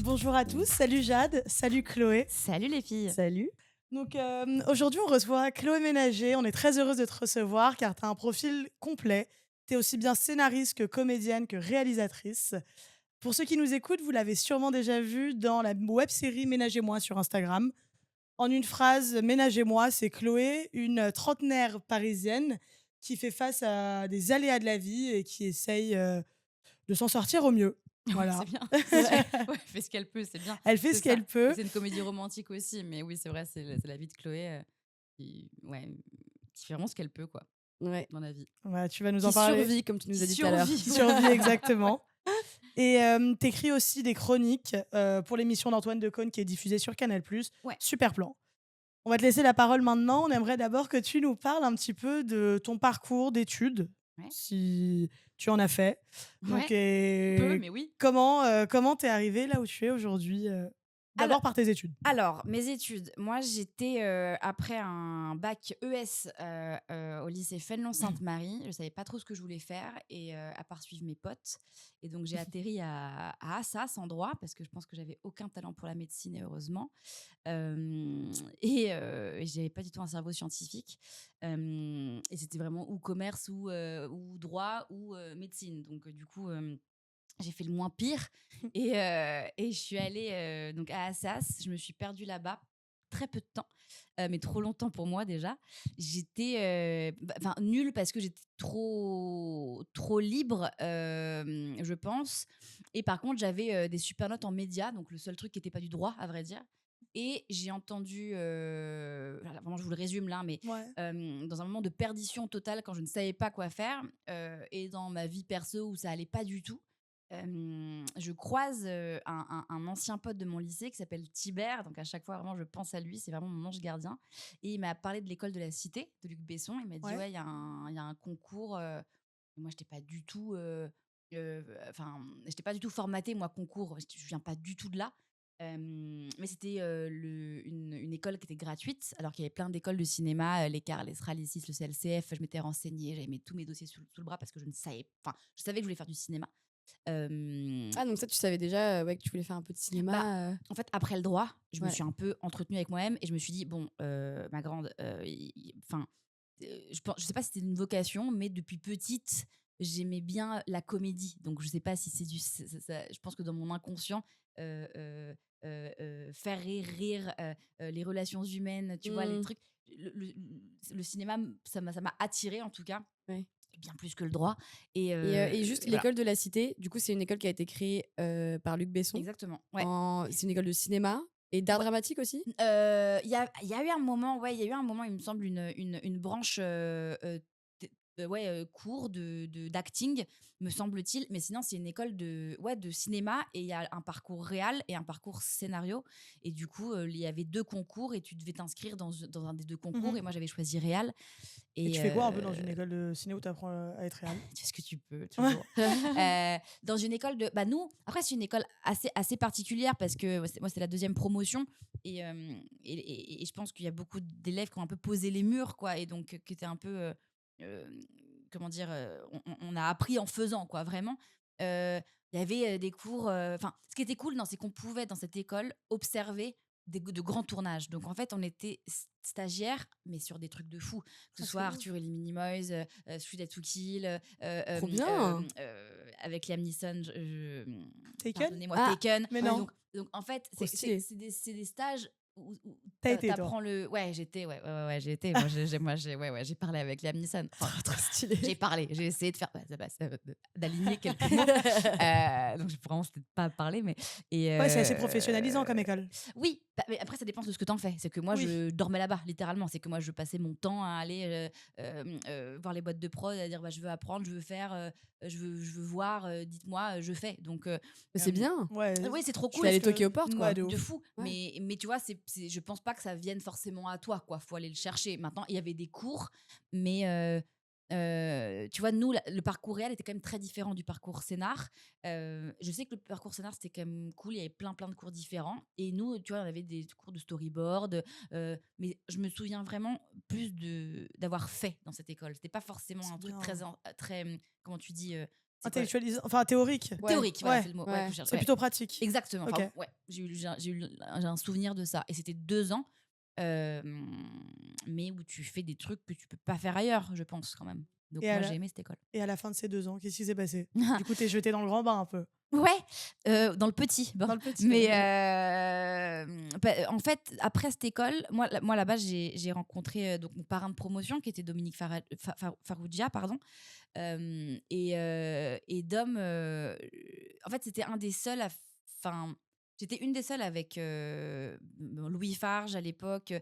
Bonjour à tous, salut Jade, salut Chloé. Salut les filles. Salut. Donc aujourd'hui on reçoit Chloé Ménager, on est très heureuse de te recevoir car tu as un profil complet. Tu es aussi bien scénariste que comédienne que réalisatrice. Pour ceux qui nous écoutent, vous l'avez sûrement déjà vu dans la web-série Ménagez-moi sur Instagram. En une phrase, Ménagez-moi, c'est Chloé, une trentenaire parisienne qui fait face à des aléas de la vie et qui essaye de s'en sortir au mieux. Ouais, c'est Voilà. bien. Ouais, elle fait ce qu'elle peut, c'est bien. Elle fait C'est ce ça. qu'elle peut. C'est une comédie romantique aussi, mais oui, c'est vrai, c'est la vie de Chloé qui fait vraiment ce qu'elle peut, quoi, Ouais. dans la vie. Ouais, tu vas nous Qui en parler. survit, comme tu nous Qui as dit tout à l'heure. survit. Qui survit exactement. Et t'écris aussi des chroniques pour l'émission d'Antoine Decaune qui est diffusée sur Canal+. Ouais. Super plan. On va te laisser la parole maintenant. On aimerait d'abord que tu nous parles un petit peu de ton parcours d'études, Ouais. si tu en as fait. Donc, Peu, mais oui. comment t'es arrivée là où tu es aujourd'hui D'abord par tes études. Alors, mes études. Moi, j'étais après un bac ES au lycée Fénelon-Sainte-Marie. Je savais pas trop ce que je voulais faire et à part suivre mes potes. Et donc, j'ai atterri à Assas en droit parce que je pense que j'avais aucun talent pour la médecine et heureusement. Et j'avais pas du tout un cerveau scientifique. Et c'était vraiment ou commerce ou droit ou médecine. Donc, du coup. J'ai fait le moins pire et je suis allée donc à Assas. Je me suis perdue là-bas très peu de temps, mais trop longtemps pour moi déjà. J'étais nulle parce que j'étais trop libre, je pense. Et par contre, j'avais des super notes en médias, donc le seul truc qui n'était pas du droit, à vrai dire. Et j'ai entendu, voilà, vraiment, je vous le résume là, mais Ouais. dans un moment de perdition totale quand je ne savais pas quoi faire et dans ma vie perso où ça allait pas du tout. Je croise un ancien pote de mon lycée qui s'appelle Tibert. Donc, à chaque fois, vraiment, je pense à lui. C'est vraiment mon ange gardien. Et il m'a parlé de l'école de la Cité de Luc Besson. Il m'a dit, Ouais. ouais, il y a un concours. Et moi, je n'étais pas du tout. J'étais pas du tout formatée, moi, concours. Je viens pas du tout de là. Mais c'était une école qui était gratuite, alors qu'il y avait plein d'écoles de cinéma, l'Écart, l'ESRA, l'ICIS, le CLCF. Je m'étais renseignée, j'avais mis tous mes dossiers sous le bras parce que je ne savais. Enfin, je savais que je voulais faire du cinéma. Ah, donc ça, tu savais déjà ouais, que tu voulais faire un peu de Bah, cinéma. en fait, après le droit, je me Ouais. suis un peu entretenue avec moi-même et je me suis dit, bon, ma grande, je sais pas si c'était une vocation, mais depuis petite, j'aimais bien la comédie. Donc, je sais pas si c'est je pense que dans mon inconscient, euh, euh, faire rire les relations humaines, tu vois, les Mmh. trucs. Le cinéma, ça m'a attirée en tout cas, Ouais. bien plus que le droit. Et juste Voilà, l'école de la Cité, du coup, c'est une école qui a été créée par Luc Besson. exactement. Ouais. C'est une école de cinéma et d'art dramatique aussi. Il y a eu un moment, ouais, il y a eu un moment, il me semble, une branche, cours d'acting, me semble-t-il. Mais sinon, c'est une école de cinéma et il y a un parcours réal et un parcours scénario. Et du coup, il y avait 2 concours et tu devais t'inscrire dans un des 2 concours. Mhm. Et moi, j'avais choisi réal. Et Et tu fais quoi un peu dans une école de ciné où tu apprends à être réel? tu fais ce que tu peux, toujours. Dans une école de. Bah, nous, après, c'est une école assez particulière parce que moi, c'est la deuxième promotion. Et je pense qu'il y a beaucoup d'élèves qui ont un peu posé les murs, quoi. Et donc, qui étaient un peu. Euh, comment dire on a appris en faisant, quoi, vraiment. Il y avait des cours. Enfin, ce qui était cool, non, c'est qu'on pouvait, dans cette école, observer de grands tournages. Donc, en fait, on était stagiaires, mais sur des trucs de fou. Que ce Ah, soit c'est ouf. Arthur et les Minimoys, Street to Kill, Trop bien. avec Liam Neeson, Taken? pardonnez-moi, Ah, Taken. Mais ouais. non. Donc, en fait, Trop stylé. c'est des stages où T'as été, toi. t'apprends le. Ouais, j'étais, ouais, j'ai été. J'ai parlé avec Liam Neeson. Enfin, Trop stylé. j'ai parlé, j'ai essayé de faire d'aligner quelques mots. Donc, je pourrais peut-être pas parler, mais. Ouais, c'est assez professionnalisant comme école. Oui, mais après, ça dépend de ce que t'en fais. C'est que moi, Oui. je dormais là-bas, littéralement. C'est que moi, je passais mon temps à aller voir les boîtes de prod, à dire bah, je veux apprendre, je veux faire, je veux voir, dites-moi, je fais. Donc, C'est bien. Ouais. oui, c'est trop Tu cool. vas aller parce que- toquer aux portes, quoi. Ouais, de De ouf. fou. Ouais. Mais tu vois, je pense pas que ça vienne forcément à toi, quoi. Faut aller le chercher. Maintenant, il y avait des cours, mais tu vois, nous, le parcours réel était quand même très différent du parcours scénar. Je sais que le parcours scénar, c'était quand même cool. Il y avait plein de cours différents. Et nous, tu vois, on avait des cours de storyboard. Mais je me souviens vraiment plus d'avoir fait dans cette école. C'était pas forcément un C'est truc bien. très comment tu dis, c'est quoi? Intellectualisant, enfin théorique. Ouais. Théorique, voilà, Ouais, c'est le mot ouais, que Ouais. je cherchais. c'est Ouais. plutôt pratique. Exactement. Ok. Enfin, ouais, j'ai un souvenir de ça. Et c'était 2 ans, mais où tu fais des trucs que tu peux pas faire ailleurs, je pense, quand même. Donc Et à moi, j'ai la, aimé cette école. et à la fin de ces 2 ans, qu'est-ce qui s'est passé? Du coup, t'es jeté dans le grand bain un peu. Ouais, dans le petit bain. Dans le petit. Mais Ouais. en fait, après cette école, moi là-bas, j'ai rencontré donc mon parrain de promotion qui était Dominique Farrugia, pardon. Et Dom, en fait, c'était un des seuls enfin, j'étais une des seules avec Louis Farge à l'époque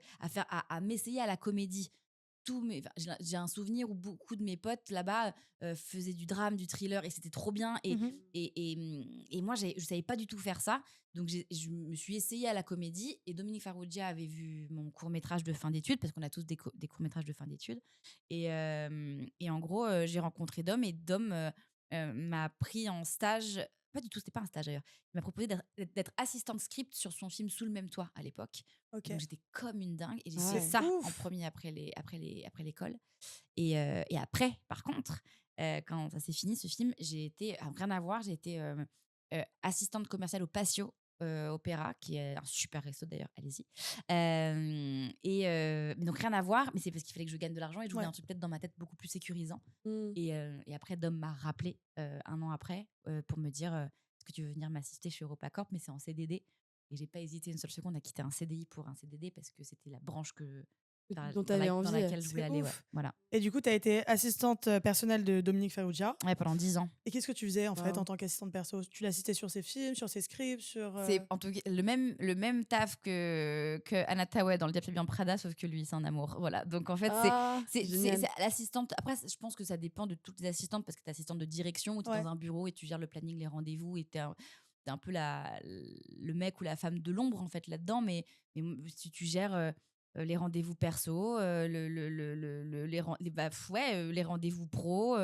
à m'essayer à la comédie. J'ai un souvenir où beaucoup de mes potes là-bas faisaient du drame, du thriller, et c'était trop bien. Mhm. Et moi, je savais pas du tout faire ça. Donc, je me suis essayée à la comédie. Et Dominique Farrugia avait vu mon court-métrage de fin d'études, parce qu'on a tous des courts-métrages de fin d'études. Et en gros, j'ai rencontré Dom. Et Dom m'a pris en stage. Pas du tout, c'était pas un stage d'ailleurs. Il m'a proposé d'être assistante script sur son film Sous le même toit à l'époque. Ok. Donc j'étais comme une dingue et j'ai Ah fait ouais. ça Ouf. en premier après l'école. Et après, par contre, quand ça s'est fini ce film, j'ai été rien à voir, j'ai été assistante commerciale au Patio Opéra, qui est un super resto d'ailleurs, allez-y. Mais donc rien à voir, mais c'est parce qu'il fallait que je gagne de l'argent et je voulais Ouais. un truc peut-être dans ma tête beaucoup plus sécurisant. Mm. Et après, Dom m'a rappelé 1 an après pour me dire est-ce que tu veux venir m'assister chez EuropaCorp, mais c'est en CDD. Et j'ai pas hésité une seule seconde à quitter un CDI pour un CDD parce que c'était la branche Dont t'avais dans envie. laquelle je voulais C'est aller. Ouais, ouf. voilà. Et du coup, tu as été assistante personnelle de Dominique Farrugia. Ouais, pendant 10 ans. Et qu'est-ce que tu faisais en fait Wow. en tant qu'assistante perso? Tu l'assistais sur ses films, sur ses scripts, sur. C'est en tout cas le même taf que Anna Tawai dans Le Diable s'habille en Prada, sauf que lui, c'est un amour. Voilà. Donc en fait, Ah, génial. c'est l'assistante. Après, je pense que ça dépend de toutes les assistantes parce que tu es assistante de direction où tu es Ouais. dans un bureau et tu gères le planning, les rendez-vous et tu es un peu le mec ou la femme de l'ombre en fait là-dedans. Mais si tu gères les rendez-vous perso, les rendez-vous pro,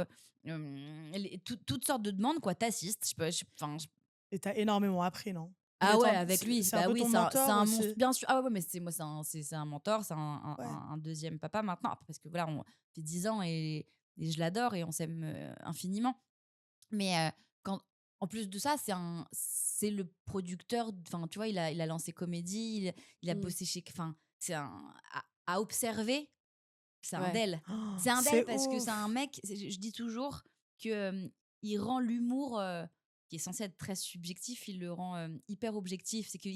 toutes sortes de demandes, quoi. T'assistes. Enfin, Et tu as énormément appris, non? ah ouais, D'être avec lui. c'est un Bah peu oui, ton c'est mentor un aussi. monstre, bien sûr. Ah ouais, mais moi, c'est un mentor, c'est Ouais. un deuxième papa maintenant. Après, parce que voilà, on fait 10 ans et je l'adore et on s'aime infiniment. Mais en plus de ça, c'est le producteur. Enfin, tu vois, il a lancé Comédie, il a Mm. bossé chez. Enfin, c'est à observer, c'est un Ouais. d'elle. Oh, C'est un d'elle c'est parce que c'est un ouf. mec, je dis toujours que il rend l'humour qui est censé être très subjectif, il le rend hyper objectif. C'est que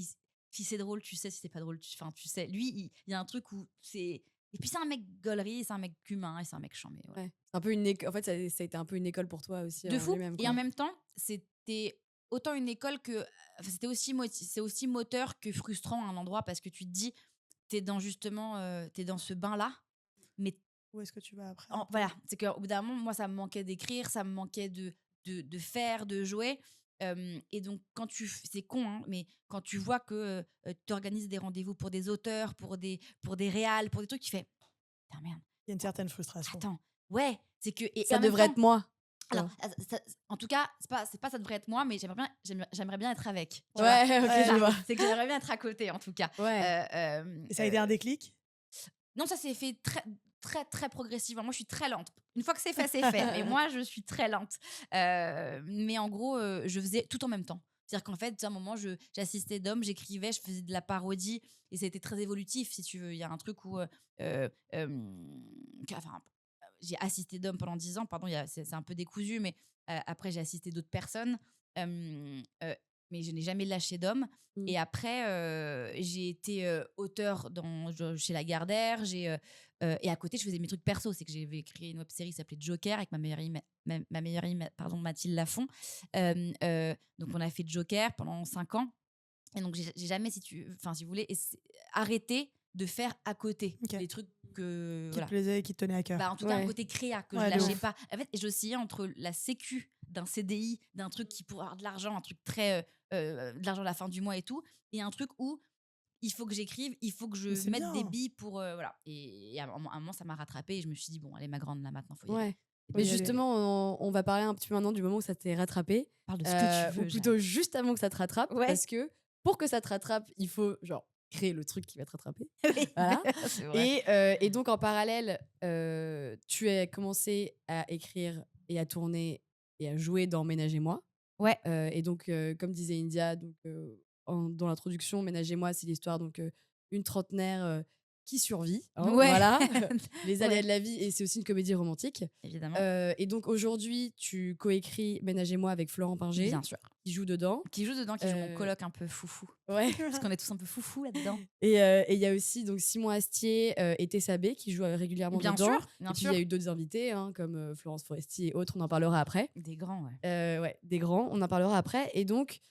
si c'est drôle, tu sais, si c'est pas drôle, tu sais. Lui, il y a un truc où c'est. Et puis c'est un mec gaulerie, c'est un mec humain et c'est un mec chambé. Ouais. Ouais. C'est un peu une en fait, ça a été un peu une école pour toi aussi De en fou. lui-même, Et quoi. en même temps, c'était autant une école que. Enfin, c'est aussi moteur que frustrant à un endroit parce que tu te dis, t'es dans justement, t'es dans ce bain-là, mais Où est-ce que tu vas après un peu? voilà, c'est qu'au bout d'un moment, moi, ça me manquait d'écrire, ça me manquait de faire, de jouer. Et donc, c'est con, hein, mais quand tu vois que tu organises des rendez-vous pour des auteurs, pour des réals, pour des trucs, tu fais, putain, merde, Il y a une certaine frustration. attends, ouais, c'est que. Et Ça en même devrait temps, être moi. alors, quoi. en tout cas, c'est pas ça devrait être moi, mais j'aimerais bien être avec. Tu Ouais, vois. ok, Ouais. je vois. C'est que j'aimerais bien être à côté, en tout cas. Ouais. Et ça a été un déclic? Non, ça s'est fait très, très, très progressivement. Moi, je suis très lente. Une fois que c'est fait, c'est fait. Mais moi, je suis très lente. Mais en gros, je faisais tout en même temps. C'est-à-dire qu'en fait, à un moment, j'assistais Dom, j'écrivais, je faisais de la parodie. Et ça a été très évolutif, si tu veux. Il y a un truc où... enfin, j'ai assisté Dom pendant 10 ans. Pardon, c'est un peu décousu, mais après, j'ai assisté d'autres personnes. Mais je n'ai jamais lâché Dom. Mm. Et après, j'ai été auteur chez Lagardère. Et à côté, je faisais mes trucs perso. C'est que j'avais créé une web-série qui s'appelait Joker avec ma meilleure amie, pardon, Mathilde Lafont. Donc, on a fait Joker pendant 5 ans. Et donc, j'ai jamais, si vous voulez, arrêté de faire à côté Ok. des trucs que... Qui Voilà. te plaisait et qui te tenait à cœur. Bah, en tout cas, un Ouais. côté créa que Ouais, je de lâchais ouf. pas. En fait, j'oscillais entre la sécu d'un CDI, d'un truc qui pourrait avoir de l'argent, un truc très de l'argent à la fin du mois et tout, et un truc où il faut que j'écrive, il faut que je C'est mette des bien. billes pour voilà. Et à un moment, ça m'a rattrapée et je me suis dit bon, allez ma grande là maintenant, faut y aller. Ouais. Et Mais Faut y donc, aller. justement, on va parler un petit peu maintenant du moment où ça t'est rattrapé, parle de ce que tu ou veux, plutôt juste avant que ça te rattrape, Ouais. parce que pour que ça te rattrape, il faut genre créer le truc qui va te rattraper. Oui, Voilà. c'est vrai. Et donc en parallèle, tu as commencé à écrire et à tourner et à jouer dans Ménage et moi. Ouais. Et donc, comme disait India, donc, dans l'introduction, Ménage et moi, c'est l'histoire donc une trentenaire qui survit, hein, Ouais. voilà, les aléas Ouais, de la vie, et c'est aussi une comédie romantique. évidemment. Et donc aujourd'hui, tu coécris Ménage et moi avec Florent Pinger, Bien sûr. qui joue dedans. Qui joue dedans, qui joue mon Euh, coloc un peu foufou. Ouais. Parce qu'on est tous un peu foufou là-dedans. Et il y a aussi donc Simon Astier et Tessa B qui jouent régulièrement Bien dedans. sûr, bien Et puis il sûr. y a eu d'autres invités, hein, comme Florence Foresti et autres, on en parlera après. Des grands, ouais. Ouais, des grands, on en parlera après. Et donc,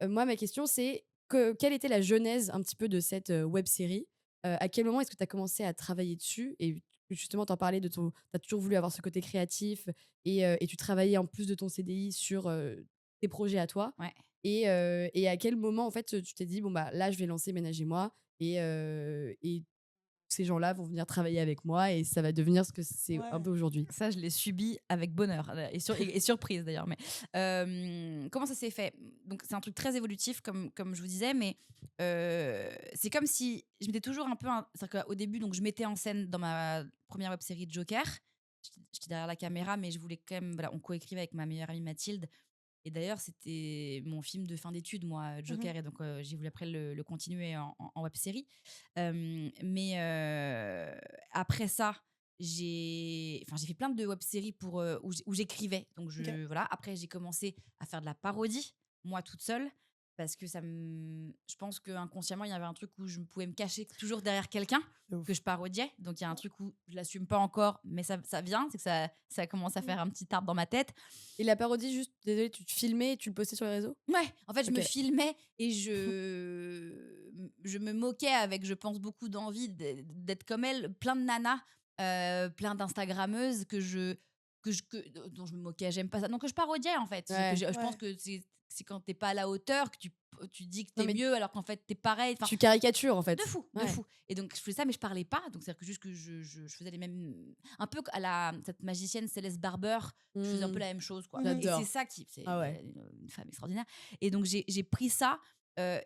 moi, ma question, c'est quelle était la genèse un petit peu de cette web série? À quel moment est-ce que tu as commencé à travailler dessus? Et justement, t'en parlais de ton. Tu as toujours voulu avoir ce côté créatif et tu travaillais en plus de ton CDI sur tes projets à toi. Ouais. Et à quel moment, en fait, tu t'es dit, bon, bah là, je vais lancer Ménage et moi et ces gens-là vont venir travailler avec moi et ça va devenir ce que c'est un Ouais. peu aujourd'hui? Ça, je l'ai subi avec bonheur et surprise d'ailleurs. Mais comment ça s'est fait? Donc, c'est un truc très évolutif, comme je vous disais, mais c'est comme si je m'étais toujours un peu. C'est-à-dire qu'au début, donc, je mettais en scène dans ma première web série Joker. J'étais derrière la caméra, mais je voulais quand même. Voilà, on coécrivait avec ma meilleure amie Mathilde. Et d'ailleurs, c'était mon film de fin d'études, moi, Mmh. Joker. Et donc, j'ai voulu après le continuer en web série. Mais après ça, j'ai fait plein de web-séries où j'écrivais. Donc OK. voilà. Après, j'ai commencé à faire de la parodie, moi toute seule, parce que je pense qu'inconsciemment, il y avait un truc où je pouvais me cacher toujours derrière quelqu'un De ouf. que je parodiais. Donc il y a un truc où je l'assume pas encore, mais ça vient, c'est que ça commence à Mmh. faire un petit arbre dans ma tête. Et la parodie, juste, désolé, tu te filmais et tu le postais sur les réseaux? Ouais, en fait, je me Ok. filmais et je me moquais avec, je pense, beaucoup d'envie d'être comme elle, plein de nanas, plein d'instagrammeuses dont je me moquais, j'aime pas ça. Donc, que je parodiais, en fait. Ouais. Je pense Ouais. que c'est quand t'es pas à la hauteur que tu dis que Non, t'es mais mieux alors qu'en fait, t'es pareil. Enfin, tu caricatures, en de fait. fou, de Ouais. fou. Et donc, je faisais ça, mais je parlais pas. Donc, c'est-à-dire que juste que je faisais les mêmes. Un peu à cette magicienne Céleste Barber, je faisais un peu Mmh. la même chose, quoi. Mmh. Et c'est J'adore. ça qui. C'est Ah ouais. une femme extraordinaire. Et donc, j'ai pris ça.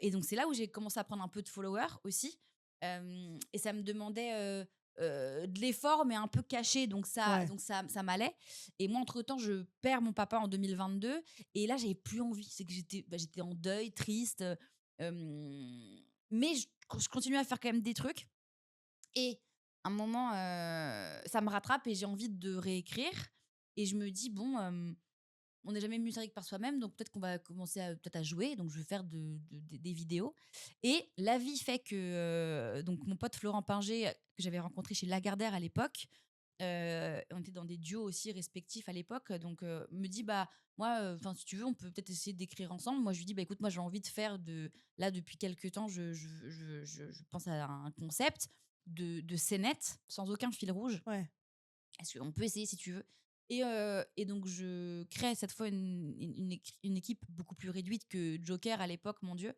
Et donc, c'est là où j'ai commencé à prendre un peu de followers aussi. Et ça me demandait. De l'effort mais un peu caché Ouais. donc ça m'allait et moi entre temps je perds mon papa en 2022 et là j'avais plus envie c'est que j'étais en deuil triste mais je continue à faire quand même des trucs et à un moment, ça me rattrape et j'ai envie de réécrire et je me dis: «Bon, on n'est jamais mieux servi que par soi-même, donc peut-être qu'on va commencer peut-être à jouer». Donc je vais faire des vidéos et la vie fait que, donc mon pote Florent Pinger, que j'avais rencontré chez Lagardère à l'époque, on était dans des duos aussi respectifs à l'époque, donc me dit: «Bah, moi, enfin, si tu veux, on peut peut-être essayer d'écrire ensemble». Moi, je lui dis: «Bah, écoute, moi, j'ai envie de faire là, depuis quelques temps, je pense à un concept de scénette sans aucun fil rouge. Ouais. Est-ce qu'on peut essayer si tu veux?» Et donc je crée cette fois une équipe beaucoup plus réduite que Joker à l'époque, mon Dieu,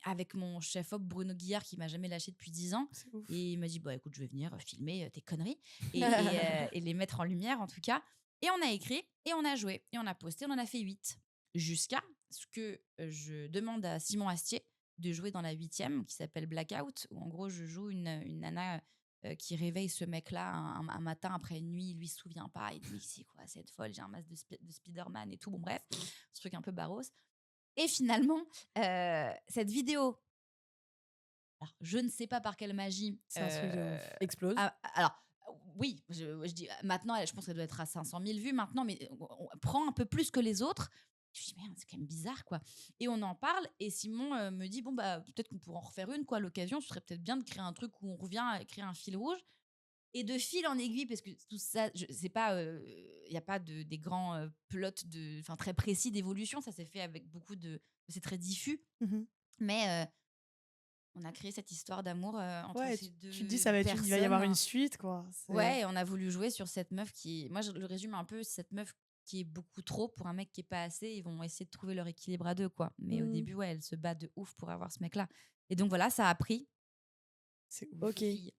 avec mon chef-op Bruno Guillard qui m'a jamais lâché depuis 10 ans. C'est ouf. Et il m'a dit: «Bah, écoute, je vais venir filmer tes conneries et les mettre en lumière en tout cas». Et on a écrit et on a joué et on a posté, on en a fait 8 jusqu'à ce que je demande à Simon Astier de jouer dans la huitième qui s'appelle Blackout, où en gros je joue une nana qui réveille ce mec-là un matin après une nuit, il lui se souvient pas, il dit: «Mais c'est quoi cette folle, j'ai un masque de Spider-Man et tout», bon bref, ce truc un peu barros. Et finalement, cette vidéo, alors je ne sais pas par quelle magie, C'est un truc de ouf. Explose. alors oui, je dis maintenant, je pense qu'elle doit être à 500 000 vues maintenant, mais on prend un peu plus que les autres. Je me dis: «Merde, c'est quand même bizarre, quoi». Et on en parle et Simon, me dit: «Bon, bah, peut-être qu'on pourrait en refaire une, quoi, à l'occasion. Ce serait peut-être bien de créer un truc où on revient à créer un fil rouge». Et de fil en aiguille, parce que tout ça, c'est pas, il y a pas des grands plots enfin très précis d'évolution. Ça s'est fait avec beaucoup de, c'est très diffus, Mmh. mais on a créé cette histoire d'amour entre Ouais, ces tu te dis: deux «Ça va être il va y avoir une personnes. suite, quoi». C'est Ouais, et on a voulu jouer sur cette meuf qui, moi je le résume un peu, cette meuf qui est beaucoup trop pour un mec qui est pas assez. Ils vont essayer de trouver leur équilibre à deux, quoi. Mais au Mmh. début, ouais, elle se bat de ouf pour avoir ce mec-là. Et donc voilà, ça a pris. C'est ouf. Ok. Fille.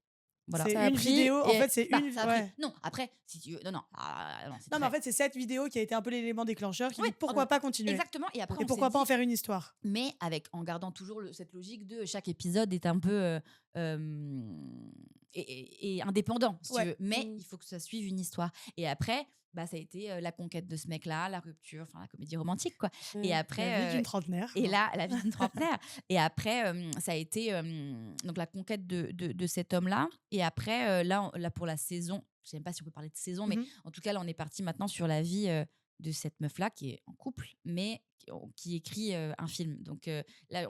Voilà. C'est Ça a une pris vidéo, en et fait, c'est Bah, une. ça a pris. Ouais. Non, après, si tu veux. Non, non. Non, c'est Non, mais en très. fait, c'est cette vidéo qui a été un peu l'élément déclencheur qui Ouais, dit pourquoi pas continuer exactement. Et après, et on s'est pourquoi pas en dit, faire une histoire. mais en gardant toujours cette logique de chaque épisode est un peu et indépendant, si tu Ouais. veux. Mais Mmh. il faut que ça suive une histoire. Et après, bah, ça a été la conquête de ce mec-là, la rupture, enfin la comédie romantique, quoi. Et Ouais. La vie après, d'une trentenaire. et là, la vie d'une trentenaire. Et après, ça a été donc la conquête de cet homme-là. Et après, là, pour la saison, je sais même pas si on peut parler de saison, mais Mhm. en tout cas, là, on est parti maintenant sur la vie de cette meuf-là qui est en couple, mais qui écrit un film. Donc là,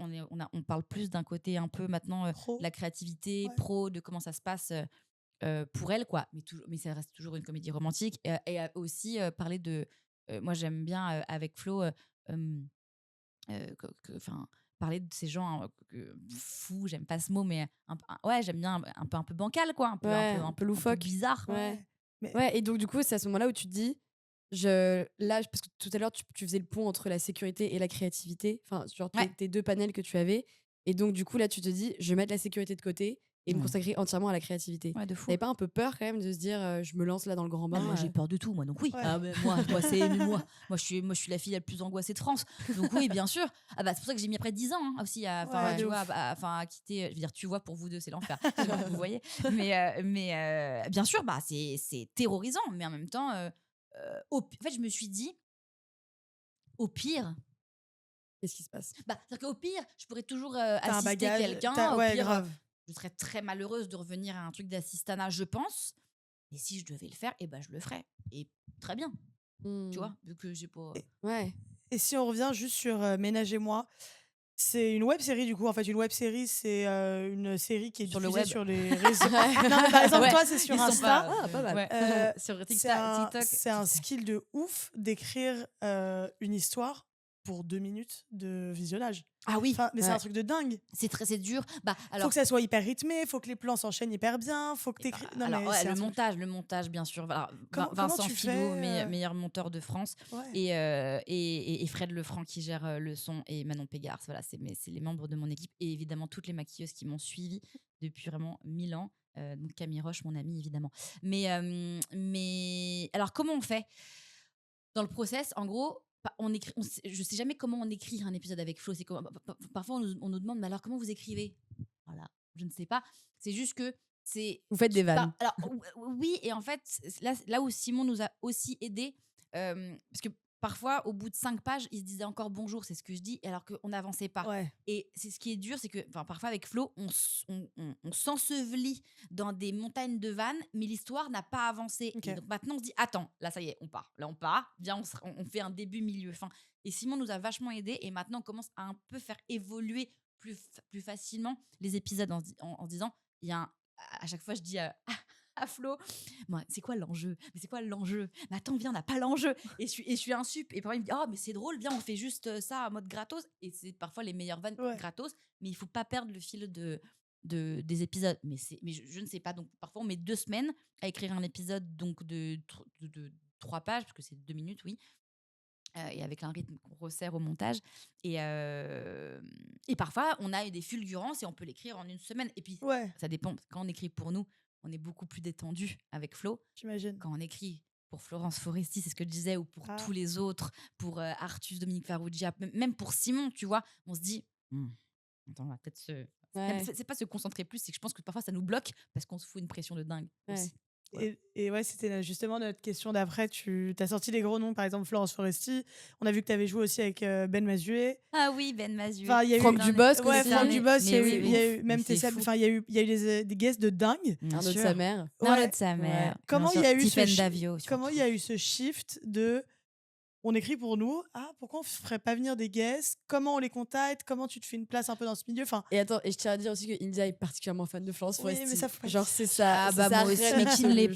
on parle plus d'un côté un peu maintenant de Pro. la créativité, Ouais. pro, de comment ça se passe pour elle, quoi. Mais ça reste toujours une comédie romantique. Et aussi parler de. Moi, j'aime bien avec Flo. Enfin parler de ces gens fous, j'aime pas ce mot, mais ouais, j'aime bien un peu bancal, quoi, Ouais, un peu loufoque. bizarre. Ouais. Mais Ouais, et donc du coup, c'est à ce moment-là où tu te dis, parce que tout à l'heure, tu faisais le pont entre la sécurité et la créativité, enfin, genre Ouais. tes deux panels que tu avais. Et donc du coup, là, tu te dis, je vais mettre la sécurité de côté et me Ouais. consacrer entièrement à la créativité. Ouais, de fou. T'avais pas un peu peur quand même de se dire, je me lance là dans le grand Ah, bain moi j'ai peur de tout, moi, donc oui. Ouais. Ah, mais moi je suis la fille la plus angoissée de France, donc oui, bien sûr. Ah bah c'est pour ça que j'ai mis après 10 ans aussi Ouais, tu de vois, ouf. à quitter. Je veux dire, tu vois, pour vous deux c'est l'enfer. Je sais pas si vous voyez, mais bien sûr, bah c'est terrorisant, mais en même temps, en fait je me suis dit au pire. Qu'est-ce qui se passe? Bah, c'est-à-dire qu'au pire, je pourrais toujours T'as un assister bagage. quelqu'un. Au Ouais, pire, grave. je serais très malheureuse de revenir à un truc d'assistanat, je pense. Et si je devais le faire, eh ben, je le ferais. Et très bien, tu Mmh. vois, vu que j'ai pas. Ouais. Et si on revient juste sur Ménage et moi, c'est une web série du coup. En fait, une web série, c'est une série qui est Sur le diffusée web. sur les réseaux. Non, mais par exemple, Ouais, toi, c'est sur ils sont Insta. pas. Ah, pas mal. Ouais. Euh, Sur c'est TikTok. un skill de ouf d'écrire une histoire pour 2 minutes de visionnage. Ah oui, Enfin, mais c'est un Ouais. truc de dingue. c'est dur. Bah, Faut alors. que ça soit hyper rythmé, faut que les plans s'enchaînent hyper bien, faut que Eh ben, t'écris. Non, alors, mais ouais, c'est un truc. le montage, bien sûr. Alors, Comment Vincent tu Filou, fais meilleur monteur de France, Ouais. et Fred Lefranc qui gère le son, et Manon Pégard. Voilà, c'est les membres de mon équipe. Et évidemment, toutes les maquilleuses qui m'ont suivi depuis vraiment 1000 ans. Donc Camille Roche, mon amie, évidemment. Mais alors, comment on fait dans le process? En gros, je sais jamais comment on écrit un épisode avec Flo. Parfois, on nous demande, mais alors, comment vous écrivez? Voilà, je ne sais pas. C'est juste que c'est. Vous faites des vannes. Alors, oui, et en fait, là où Simon nous a aussi aidés, parce que parfois, au bout de 5 pages, il se disait encore bonjour, c'est ce que je dis, alors qu'on n'avançait pas. Ouais. Et c'est ce qui est dur, c'est que parfois avec Flo, on s'ensevelit dans des montagnes de vannes, mais l'histoire n'a pas avancé. Ok. Et donc maintenant, on se dit, attends, là, ça y est, on part. Là, on part. Viens, on fait un début, milieu, fin. Et Simon nous a vachement aidés. Et maintenant, on commence à un peu faire évoluer plus facilement les épisodes en se disant, il y a à chaque fois, je dis à Flo, moi, c'est quoi l'enjeu? Mais c'est quoi l'enjeu? Mais attends, viens, on n'a pas l'enjeu. Et je suis un sup. Et parfois, il me dit, oh, mais c'est drôle, viens, on fait juste ça en mode gratos. Et c'est parfois les meilleures vannes Ouais. gratos, mais il faut pas perdre le fil des épisodes. Mais je ne sais pas. Donc, parfois, on met 2 semaines à écrire un épisode donc de 3 pages, parce que c'est 2 minutes, oui. Et avec un rythme qu'on resserre au montage. Et parfois, on a des fulgurances et on peut l'écrire en 1 semaine. Et puis, Ouais, ça dépend. Quand on écrit pour nous, on est beaucoup plus détendu avec Flo. j'imagine. Quand on écrit pour Florence Foresti, c'est ce que je disais, ou pour Ah. tous les autres, pour Artus, Dominique Farrugia, même pour Simon, tu vois, on se dit, attends, on va peut-être se... Ouais. C'est pas se concentrer plus, c'est que je pense que parfois ça nous bloque parce qu'on se fout une pression de dingue Ouais. aussi. Ouais. Et ouais, c'était justement notre question d'après. Tu as sorti des gros noms, par exemple Florence Foresti. On a vu que tu avais joué aussi avec Ben Mazué. Ah oui, Ben Mazué. Enfin, il y a eu Franck Dubosc Ouais, aussi. Franck Dubosc, il y a Mais eu, oui, il y a ouf. eu même Mais c'est Tessa. fou. Enfin, il y a eu des guests de dingue. Bien Arnaud de sûr. sa mère. Arnaud Ouais. de sa mère. Ouais. Comment Bien il y a sûr. eu Tiffen ce Davio, comment il y a eu ce shift de on écrit pour nous, ah pourquoi on ferait pas venir des guests, comment on les contacte, comment tu te fais une place un peu dans ce milieu, enfin Et attends, et je tiens à dire aussi que India est particulièrement fan de Florence Oui, Foresti. mais ça faut- Genre, c'est ça. Ah bah moi aussi, mais qui ne l'est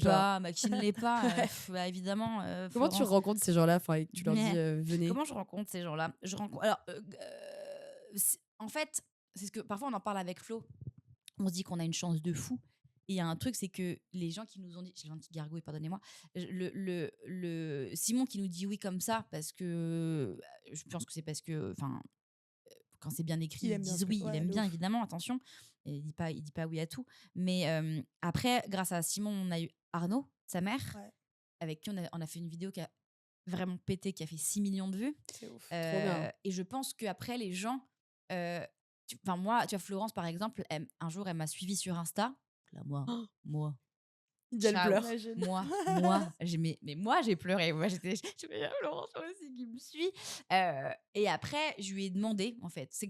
pas, Ouais. bah, évidemment. Comment tu Florence. rencontres ces gens-là? Enfin, tu leur dis, Mais venez. Comment je rencontre ces gens-là? Alors, en fait, c'est ce que parfois on en parle avec Flo. On se dit qu'on a une chance de fou. Et il y a un truc, c'est que les gens qui nous ont dit, j'ai un petit gargouille, pardonnez-moi, le Simon qui nous dit oui comme ça, parce que je pense que c'est parce que, enfin, quand c'est bien écrit, Il ils aime bien disent oui, il ouais, aime de bien, ouf. évidemment, attention. Et il dit pas oui à tout. Mais après, grâce à Simon, on a eu Arnaud, sa mère, Ouais, avec qui on a fait une vidéo qui a vraiment pété, qui a fait 6 millions de vues. c'est ouf. Trop bien. Et je pense qu'après, les gens. euh, Enfin, moi, tu vois, Florence, par exemple, un jour, elle m'a suivi sur Insta. Là, moi, Il elle ciao, pleure. J'imagine. mais moi, j'ai pleuré. Moi, je me Florence, toi aussi, qui me suis. Et après, je lui ai demandé, en fait. C'est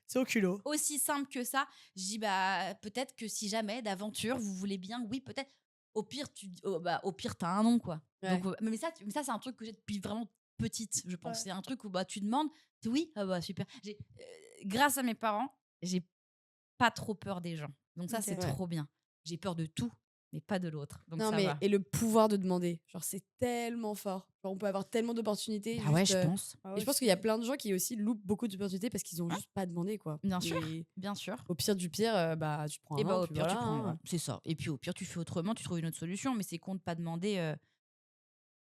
C'est au culot. aussi simple que ça. Je dis, bah, peut-être que si jamais d'aventure, vous voulez bien, oui, peut-être. Au pire, au pire, t'as un nom, quoi. Ouais. Donc, mais ça, c'est un truc que j'ai depuis vraiment petite, je pense. Ouais. C'est un truc où bah, tu demandes, oui, ah bah super. Grâce à mes parents, j'ai pas trop peur des gens. Donc ça, OK. c'est Ouais. trop bien. J'ai peur de tout, mais pas de l'autre. Donc Non, ça mais va. et le pouvoir de demander, genre, c'est tellement fort. Genre, on peut avoir tellement d'opportunités Bah ouais, juste, je pense. Ah et je ouais, pense qu'il y a plein de gens qui aussi loupent beaucoup d'opportunités parce qu'ils ont Ouais, juste pas demandé, quoi. bien sûr, Et bien sûr. au pire du pire, bah, tu prends un Et bah non, au puis pire, tu voilà, prends un hein. non, c'est ça. Et puis au pire, tu fais autrement, tu trouves une autre solution. Mais c'est con de pas demander.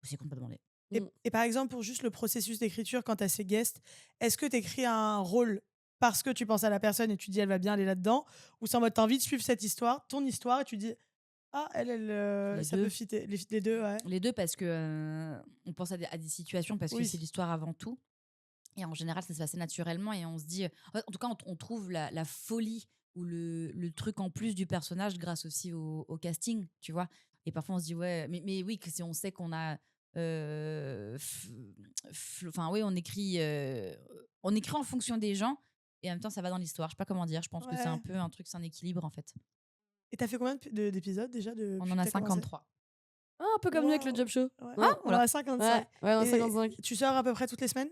C'est con de pas demander. Mmh. et par exemple, pour juste le processus d'écriture quand tu as ces guests, est-ce que tu écris un rôle parce que tu penses à la personne et tu dis: «Elle va bien aller là-dedans» ou c'est en mode tu as envie de suivre cette histoire, ton histoire et tu dis: «Ah elle, Les ça peut deux. fitter». Les 2, ouais. Les deux parce que on pense à des situations parce que c'est Oui. l'histoire avant tout. Et en général, ça se passe naturellement et on se dit, en tout cas, on trouve la folie ou le truc en plus du personnage grâce aussi au casting, tu vois. Et parfois, on se dit, ouais, mais oui, que si on sait qu'on a. Enfin, oui, on écrit en fonction des gens et en même temps, ça va dans l'histoire. Je sais pas comment dire. Je pense que c'est un Ouais. peu un truc, c'est un équilibre en fait. Et tu as fait combien d'épisodes déjà On depuis en que a tu as commencé? 53. Ah, un peu comme nous avec le Waouh! Job Show. Ouais. Ah, Ouais. On en voilà. a Ouais, 55 ouais, on a et 55. tu sors à peu près toutes les semaines?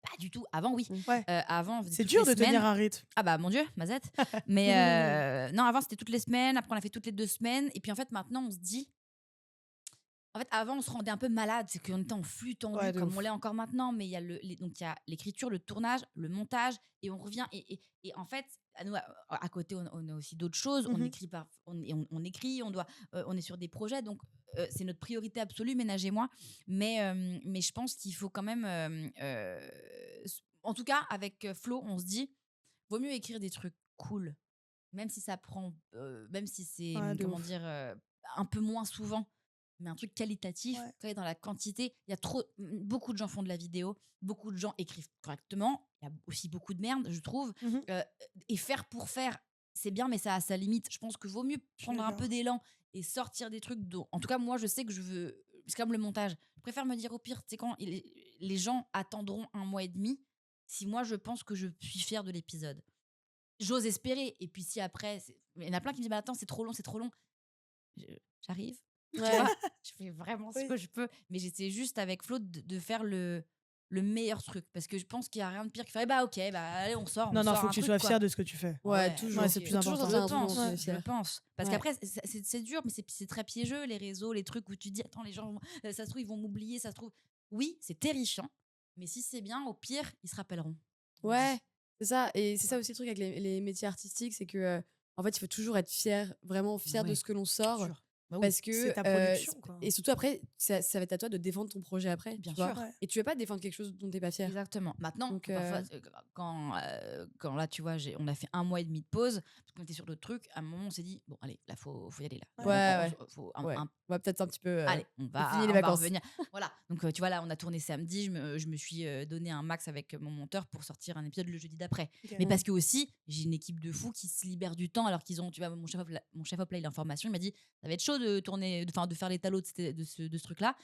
Pas du tout. Avant, oui. Mmh. Ouais. Avant, on faisait C'est toutes les dur de tenir semaines. un rythme. Ah bah mon Dieu, mazette. Mais non, avant c'était toutes les semaines, après on a fait toutes les 2 semaines. Et puis en fait maintenant on se dit, en fait avant on se rendait un peu malade, c'est qu'on était en flux Ouais, tendu de comme on ouf. l'est encore maintenant, mais il y a donc il y a l'écriture, le tournage, le montage et on revient et en fait à nous à côté on a aussi d'autres choses, on Mmh. écrit on écrit, on est sur des projets donc c'est notre priorité absolue Ménage et moi, mais je pense qu'il faut quand même en tout cas avec Flo, on se dit vaut mieux écrire des trucs cool, même si ça prend, même si c'est, Ouais, de comment ouf. dire, un peu moins souvent, mais un truc qualitatif. Ouais. Quand il est dans la quantité, il y a beaucoup de gens font de la vidéo, beaucoup de gens écrivent correctement. Il y a aussi beaucoup de merde, je trouve. Mmh. Heu, et faire pour faire, c'est bien, mais ça a sa limite. Je pense que vaut mieux Je suis prendre un peu d'accord. d'élan et sortir des trucs dont en tout cas, moi, je sais que je veux c'est comme le montage. Je préfère me dire au pire, tu sais quand les gens attendront 1 mois et demi si moi je pense que je suis fière de l'épisode. J'ose espérer. Et puis si après, il y en a plein qui me disent: «Bah, attends, c'est trop long, c'est trop long». Je j'arrive, tu Ouais. vois? Je fais vraiment ce Oui. que je peux, mais j'essaie juste avec Flo de faire le meilleur truc parce que je pense qu'il y a rien de pire que faire: «Eh bah, OK, bah, allez, Non, on non, sort faut un que tu truc, sois quoi». fier de ce que tu fais. Ah Ouais, ouais, Ouais, toujours. c'est le plus Faut toujours important. sortir un truc dont on Ouais. est je fier. pense. Parce Ouais. qu'après c'est dur, mais c'est très piégeux les réseaux, les trucs où tu te dis: «Attends, les gens ça se trouve, ils vont m'oublier, ça se trouve». Oui, c'est terrifiant, mais si c'est bien, au pire, ils se rappelleront. Ouais, c'est ça. Et Tu c'est ça vois? aussi le truc avec les métiers artistiques, c'est que, en fait, il faut toujours être fier, vraiment Bah fier de ouais, ce que l'on bien sort. sûr. Bah oui, Parce C'est que, ta production, quoi. et surtout après, ça va être à toi de défendre ton projet après, bien tu vois. sûr. Ouais. Et tu veux pas défendre quelque chose dont t'es pas fier. Exactement. Maintenant, Donc, parfois, quand là, tu vois, on a fait 1 mois et demi de pause, parce qu'on était sur d'autres trucs, à un moment, on s'est dit, bon, allez, là, faut y aller, là. Ouais, ouais, ouais, Faut ouais. On va peut-être un petit peu, allez, faut finir les on va vacances. revenir. Voilà. Donc, tu vois, là, on a tourné samedi, je me suis donné un max avec mon monteur pour sortir un épisode le jeudi d'après. OK. Mais Mmh. parce que aussi, j'ai une équipe de fous qui se libère du temps, alors qu'ils ont, tu vois, mon chef op là, il a l'information, il m'a dit, ça va être chaud de tourner, de faire les talots de ce truc-là.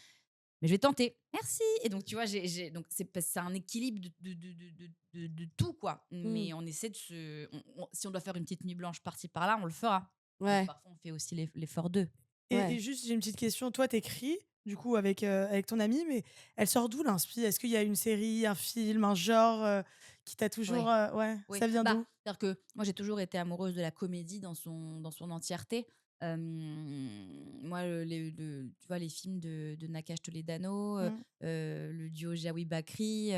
Mais je vais tenter. Merci. Et donc, tu vois, donc c'est un équilibre de tout, quoi. Mmh. Mais on essaie de si on doit faire une petite nuit blanche par-ci par-là, on le fera. Mais Ouais, parfois, on fait aussi l'effort d'eux. ouais. Et juste, j'ai une petite question. Toi, t'écris, du coup, avec ton amie, mais elle sort d'où l'inspi? Est-ce qu'il y a une série, un film, un genre, qui t'a toujours, Oui, ouais, oui. ça vient Bah, d'où? c'est-à-dire que moi, j'ai toujours été amoureuse de la comédie dans son entièreté. Moi, tu vois, les films de Nakash Toledano, Mmh. le duo Jaoui Bakri.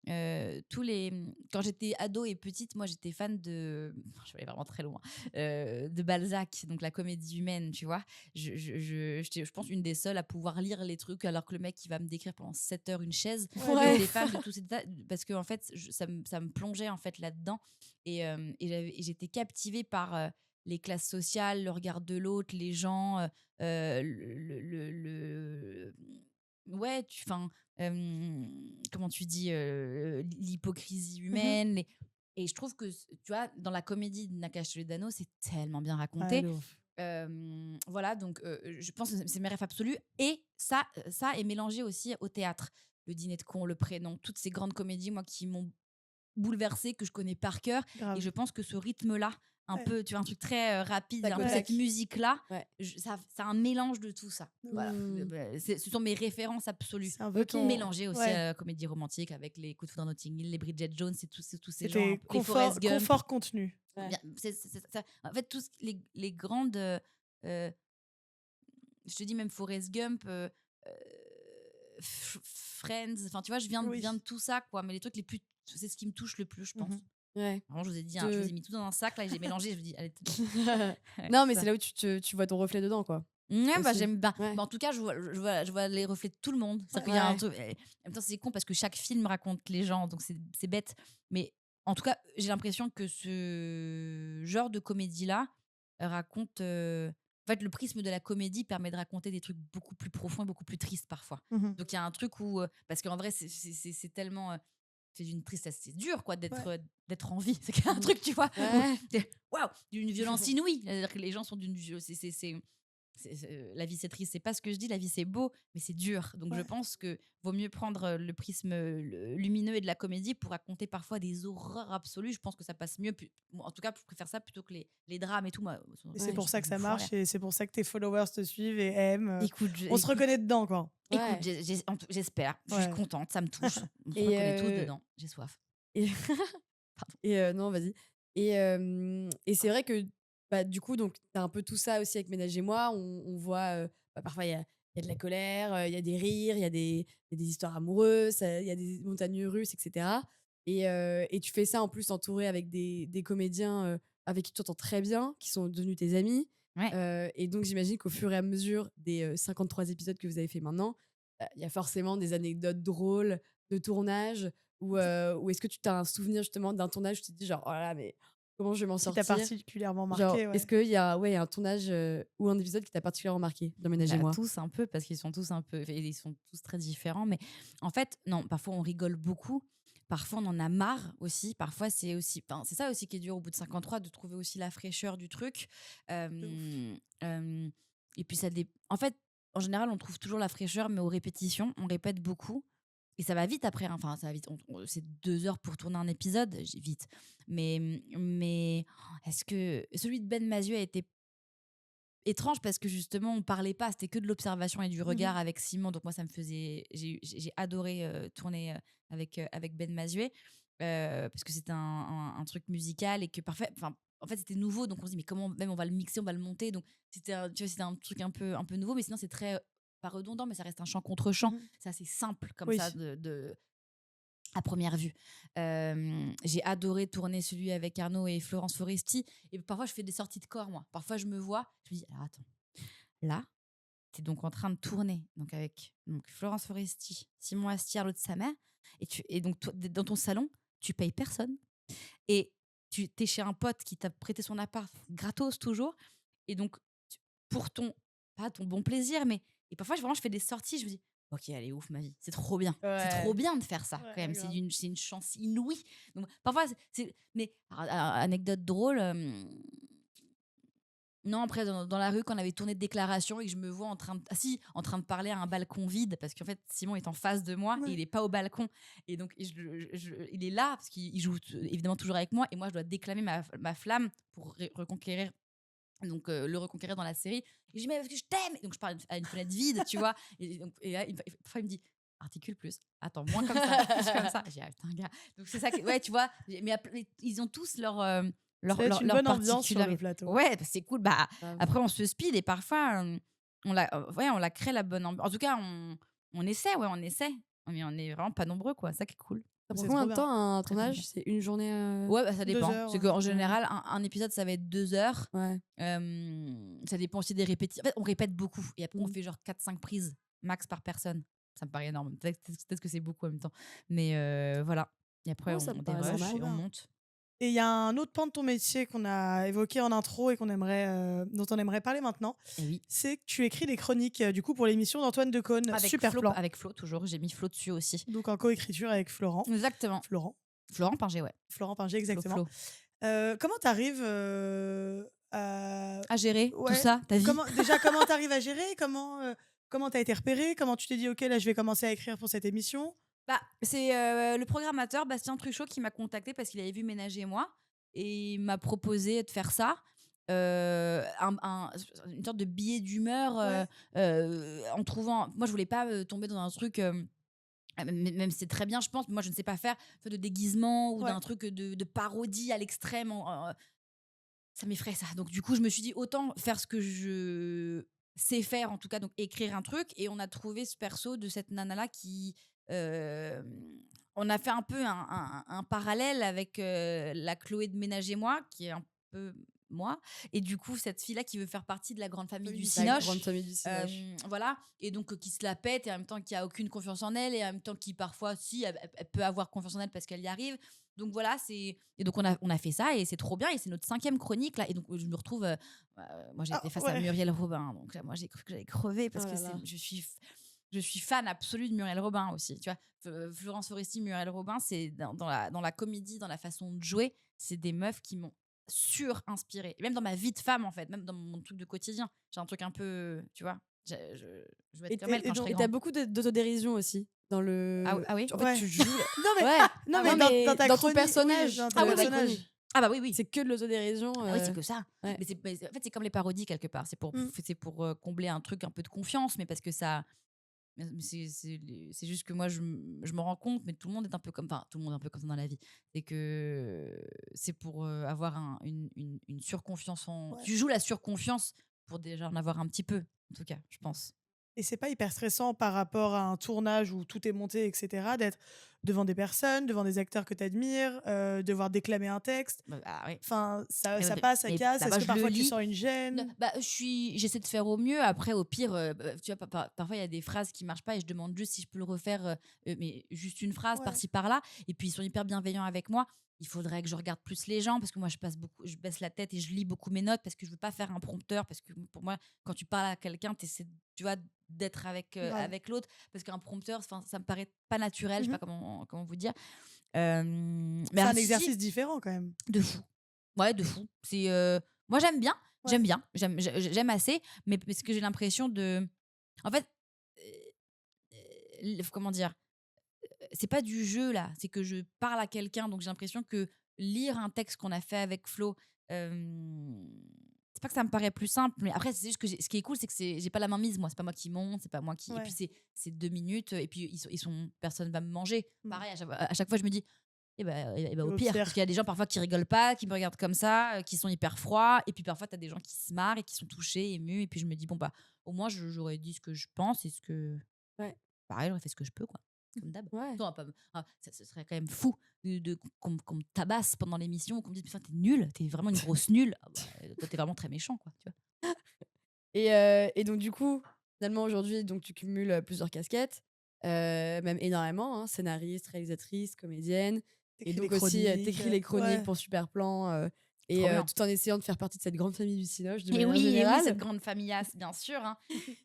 quand j'étais ado et petite, moi j'étais fan je vais aller vraiment très loin, de Balzac, donc la comédie humaine, tu vois. J'étais, je pense, une des seules à pouvoir lire les trucs alors que le mec il va me décrire pendant 7 heures une chaise. Ouais, J'étais fan de tous ces détails parce que en fait ça me plongeait en fait là-dedans et j'étais captivée par les classes sociales, le regard de l'autre, les gens, ouais, comment tu dis, l'hypocrisie Mmh. humaine. Et je trouve que, tu vois, dans la comédie de Nakash Toledano, c'est tellement bien Ouais, raconté. de ouf. Voilà, donc je pense que c'est mes rêves absolus. Et ça est mélangé aussi au théâtre. Le Dîner de con, Le Prénom, toutes ces grandes comédies, moi, qui m'ont bouleversée, que je connais par cœur. Et Grave. je pense que ce rythme-là, un Ouais. peu, tu vois, un truc très rapide, Tac un au peu Ouais. cette tac. musique-là, Ouais. ça, c'est un mélange de tout ça. Voilà. Mmh. Ce sont mes références absolues. C'est un peu OK. ton Mélangé aussi ouais, à la comédie romantique avec les Coups de foudre dans Notting Hill, les Bridget Jones, c'est tous ces c'est gens, tes les Forrest Gump. confort contenu. Ouais. Bien, en fait, les grandes. Je te dis même Forrest Gump, Friends. Enfin, tu vois, je viens de Oui. tout ça, quoi. Mais les trucs les plus. C'est ce qui me touche le plus, je pense. Mmh. Ouais. Vraiment, je vous ai dit, je vous Te ai mis tout dans un sac, là, et j'ai mélangé. Je vous dis, allez, ouais, Non, c'est mais ça. c'est là où tu vois ton reflet dedans, quoi, Ouais, bah, aussi. j'aime bien. Ouais. Bah, en tout cas, je vois les reflets de tout le monde. C'est-à-dire qu'il y a un Ouais. truc. En même temps, c'est con parce que chaque film raconte les gens, donc c'est bête. Mais en tout cas, j'ai l'impression que ce genre de comédie-là raconte. En fait, le prisme de la comédie permet de raconter des trucs beaucoup plus profonds et beaucoup plus tristes parfois. Mmh. Donc il y a un truc où. Parce qu'en vrai, c'est tellement. C'est d'une tristesse, c'est dur quoi Ouais. d'être en vie. C'est un truc, tu vois, où Ouais. waouh, d'une violence inouïe. C'est-à-dire que les gens sont d'une la vie c'est triste, c'est pas ce que je dis, la vie c'est beau, mais c'est dur. Donc je Ouais. pense que vaut mieux prendre le prisme lumineux et de la comédie pour raconter parfois des horreurs absolues. Je pense que ça passe mieux. En tout cas, je préfère ça plutôt que les drames et tout. Moi, Et c'est Ouais. pour je ça que m'en ça fous en l'air. marche et c'est pour ça que tes followers te suivent et aiment, Écoute, on se reconnaît dedans, quoi. écoute, Ouais. j'espère. Je suis Ouais. contente, ça me touche. On se Et reconnaît tous dedans. J'ai soif. et Pardon. non, vas-y. Et c'est vrai que, bah, du coup, donc tu as un peu tout ça aussi avec Ménage et moi. On voit, bah, parfois il y a de la colère, il y a des rires, il y a des histoires amoureuses, il y a des montagnes russes et cetera. Et tu fais ça en plus entouré avec des comédiens, avec qui tu t'entends très bien, qui sont devenus tes amis. Ouais. Et donc j'imagine qu'au fur et à mesure des, 53 épisodes que vous avez fait maintenant, il y a forcément des anecdotes drôles de tournage ou est-ce que tu as un souvenir justement d'un tournage où tu te dis genre: «Oh là là, mais comment je vais m'en Qui t'a sortir?» particulièrement Genre, marqué, est-ce ouais. qu'il y a ouais, un tournage, ou un épisode qui t'a particulièrement marqué dans Ménage et Bah, moi? tous un peu, parce qu'ils sont tous un peu, ils sont tous très différents. Mais en fait, non, parfois on rigole beaucoup. Parfois on en a marre aussi. Parfois c'est aussi, enfin, c'est ça aussi qui est dur au bout de 53, de trouver aussi la fraîcheur du truc. De ouf. Et puis en fait, en général, on trouve toujours la fraîcheur, mais aux répétitions, on répète beaucoup. Et ça va vite après, hein. Enfin, ça va vite. C'est 2 heures pour tourner un épisode, vite. Mais est-ce que celui de Ben Mazieu a été étrange parce que justement on parlait pas, c'était que de l'observation et du Mmh. regard avec Simon. Donc moi ça me faisait, j'ai adoré tourner avec Ben Mazué, parce que c'était un truc musical et que parfait, enfin en fait c'était nouveau, donc on se dit mais comment même on va le mixer, on va le monter. Donc tu vois, c'était un truc un peu nouveau, mais sinon c'est très pas redondant, mais ça reste un chant contre chant. Mmh. C'est assez simple comme Oui. ça à première vue. J'ai adoré tourner celui avec Arnaud et Florence Foresti. Et parfois, je fais des sorties de corps, moi. Parfois, je me vois, je me dis, alors attends, là, tu es donc en train de tourner donc avec Florence Foresti, Simon Astier, l'autre de sa mère. Et donc, toi, dans ton salon, tu payes personne. Et tu es chez un pote qui t'a prêté son appart gratos toujours. Et donc, pour pas ton bon plaisir, mais. Et parfois, vraiment, je fais des sorties, je me dis, ok, elle est ouf ma vie, c'est trop bien. C'est trop Ouais. bien de faire ça, quand Ouais, même. grave. C'est une chance inouïe. Donc, parfois, mais, anecdote drôle. Non, après, dans la rue, quand on avait tourné de déclaration et que je me vois en train de parler à un balcon vide, parce qu'en fait, Simon est en face de moi et il Ouais. est pas au balcon. Et donc, il est là, parce qu'il joue évidemment toujours avec moi. Et moi, je dois déclamer ma flamme pour reconquérir. Donc, le reconquérir dans la série. Et je dis, mais parce que je t'aime. Et donc, je parle à une fenêtre vide, tu vois. Et là, parfois, il me dit, articule plus. Attends, moins comme ça, plus comme ça. J'ai dit, ah, putain, gars. Donc, c'est ça que, ouais, tu vois. Mais ils ont tous Ça va être une leur bonne ambiance sur le particularité. plateau. Ouais, bah, c'est cool. Bah, Grave. après, on se speed et parfois, on la crée la bonne ambiance. En tout cas, on essaie, ouais, on essaie. Mais on est vraiment pas nombreux, quoi. Ça qui est cool. Ça prend C'est combien trop de bien. temps un Très tournage? bien. C'est une journée. Ouais, bah, ça 2 dépend. heures, C'est ouais. qu'en Ouais. général, un épisode, ça va être 2 heures. Ouais. Ça dépend aussi des répétitions. En fait, on répète beaucoup et après, on Mmh. fait genre 4-5 prises max par personne. Ça me paraît énorme. Peut-être que c'est beaucoup en même temps. Mais voilà. Et après, Ouais, ça me on paraît Ouais, dérush normal. trop et on bien. monte. Et il y a un autre pan de ton métier qu'on a évoqué en intro et dont on aimerait parler maintenant, Et oui. c'est que tu écris des chroniques, du coup, pour l'émission d'Antoine Decaune, Super Plan. Avec Flo, toujours. J'ai mis Flo dessus aussi. Donc en coécriture avec Florent. Exactement. Florent. Florent Pinger, ouais. Florent Pinger, Flo, exactement. Flo. Comment t'arrives à... À gérer tout Ouais, ça, ta vie. comment t'arrives à gérer? Comment t'as été repéré? Comment tu t'es dit, ok, là, je vais commencer à écrire pour cette émission? Bah, c'est le programmateur Bastien Truchot qui m'a contacté parce qu'il avait vu Ménager et moi et il m'a proposé de faire ça. Une sorte de billet d'humeur Ouais, en trouvant. Moi, je voulais pas tomber dans un truc. Même si c'est très bien, je pense. Moi, je ne sais pas faire de déguisement ou ouais. d'un truc de parodie à l'extrême. Ça m'effraie ça. Donc, du coup, je me suis dit autant faire ce que je sais faire, en tout cas, donc écrire un truc. Et on a trouvé ce perso de cette nana-là qui. euh, on a fait un peu un parallèle avec la Chloé de Ménage et moi, qui est un peu moi. Et du coup, cette fille-là qui veut faire partie de la grande famille du Famille du La Cinoche. grande famille du Cinoche. voilà. Et donc, qui se la pète et en même temps qui a aucune confiance en elle et en même temps qui parfois, si, elle peut avoir confiance en elle parce qu'elle y arrive. Donc voilà, et donc on a fait ça et c'est trop bien et c'est notre 5e chronique là et donc je me retrouve moi j'ai Ah, été face à ouais. Muriel Robin donc là, moi j'ai cru que j'allais crever parce Oh que là là. je suis fan absolue de Muriel Robin aussi, tu vois. Florence Foresti, Muriel Robin, c'est dans la comédie, dans la façon de jouer, c'est des meufs qui m'ont sur-inspirée. Et même dans ma vie de femme, en fait, même dans mon truc de quotidien. J'ai un truc un peu, tu vois, je veux être comme elle quand je serai Et t'as grande. beaucoup d'autodérision aussi dans le. Ah oui. En fait, Ouais. tu joues. Non, mais, Ouais. non, Ah mais ouais. dans ta Dans ton chronique, personnage. oui, dans Ah ton oui, oui. personnage. Ah bah oui, oui. C'est que de l'autodérision. Ah oui, c'est que ça. ouais. Mais en fait, c'est comme les parodies quelque part. Mm. C'est pour combler un truc un peu de confiance, mais parce que ça. Mais c'est juste que moi, je me rends compte, mais tout le monde est un peu comme. Enfin, tout le monde est un peu comme ça dans la vie. C'est que c'est pour avoir une surconfiance en. Ouais. Tu joues la surconfiance pour déjà en avoir un petit peu, en tout cas, je pense. Et c'est pas hyper stressant par rapport à un tournage où tout est monté, etc., d'être devant des personnes, devant des acteurs que tu admires, devoir déclamer un texte. Ah oui. Enfin, ça, Mais ça passe, ça mais casse. Est-ce d'abord, que je le parfois tu lis. sens une gêne? Bah, j'essaie de faire au mieux. Après, au pire, tu vois, parfois, il y a des phrases qui marchent pas et je demande juste si je peux le refaire, mais juste une phrase Ouais. par-ci par-là. Et puis, ils sont hyper bienveillants avec moi. Il faudrait que je regarde plus les gens parce que moi, je baisse la tête et je lis beaucoup mes notes parce que je veux pas faire un prompteur. Parce que pour moi, quand tu parles à quelqu'un, tu essaies, tu vois, d'être Grave. avec l'autre. Parce qu'un prompteur, 'fin, ça me paraît pas naturel. Je sais Mhm. pas comment vous dire. Mais C'est un alors, si, exercice différent quand même. de fou. Ouais, de fou. Moi, j'aime bien. Ouais. J'aime bien. J'aime assez. Mais parce que j'ai l'impression de. En fait, comment dire? C'est pas du jeu, là. C'est que je parle à quelqu'un. Donc, j'ai l'impression que lire un texte qu'on a fait avec Flo, c'est pas que ça me paraît plus simple. Mais après, c'est juste que ce qui est cool, c'est que j'ai pas la main mise, moi. C'est pas moi qui monte. C'est pas moi qui. Et Ouais. puis, c'est 2 minutes. Et puis, personne va me manger. Mm. Pareil, à chaque fois, je me dis. Et bah, au Au pire, pire. parce qu'il y a des gens parfois qui rigolent pas, qui me regardent comme ça, qui sont hyper froids, et puis parfois tu as des gens qui se marrent et qui sont touchés, émus, et puis je me dis bon bah au moins j'aurais dit ce que je pense et ce que Ouais. pareil j'aurais fait ce que je peux quoi, comme d'hab. Ouais. Non, ça ce serait quand même fou qu'on me tabasse pendant l'émission, qu'on me dise putain t'es nul, t'es vraiment une grosse nulle. Ah bah, toi t'es vraiment très méchant quoi, tu vois. Et donc, du coup, finalement, aujourd'hui, donc, tu cumules plusieurs casquettes, même énormément, hein, scénariste, réalisatrice, comédienne. Et T'écris donc les aussi, chroniques, t'écris les chroniques ouais. pour Super Plan, et Trop bien. tout en essayant de faire partie de cette grande famille du Cinoche, de Et manière oui, générale. cette grande famillasse, bien sûr, hein.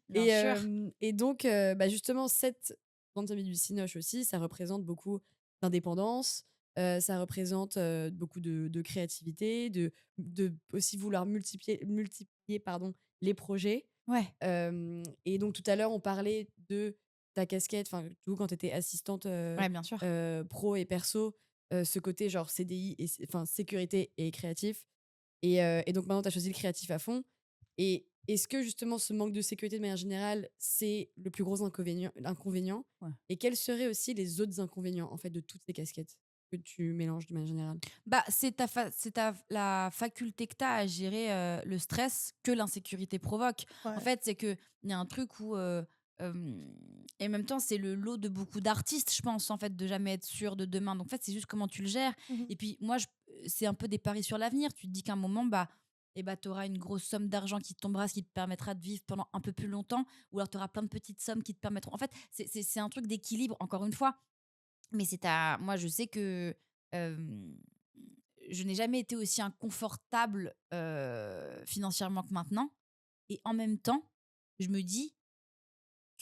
Bien Et, sûr. et donc, bah, justement, cette grande famille du Cinoche aussi, ça représente beaucoup d'indépendance, ça représente beaucoup de créativité, de aussi vouloir multiplier pardon, les projets. Ouais. Et donc, tout à l'heure, on parlait de ta casquette, enfin, du coup, quand tu étais assistante Ouais, bien sûr. pro et perso, ce côté genre CDI, enfin, sécurité et créatif. Et donc, maintenant, tu as choisi le créatif à fond. Et est-ce que justement ce manque de sécurité de manière générale, c'est le plus gros inconvénient? Ouais. Et quels seraient aussi les autres inconvénients en fait de toutes ces casquettes que tu mélanges de manière générale? Bah, la faculté que tu as à gérer le stress que l'insécurité provoque. Ouais. En fait, c'est qu'il y a un truc où Et en même temps, c'est le lot de beaucoup d'artistes, je pense, en fait, de jamais être sûr de demain. Donc, en fait, c'est juste comment tu le gères. Mmh. Et puis, moi, c'est un peu des paris sur l'avenir. Tu te dis qu'à un moment, tu auras une grosse somme d'argent qui te tombera, ce qui te permettra de vivre pendant un peu plus longtemps. Ou alors, tu auras plein de petites sommes qui te permettront. En fait, c'est un truc d'équilibre, encore une fois. Mais moi, je sais que euh, je n'ai jamais été aussi inconfortable financièrement que maintenant. Et en même temps, je me dis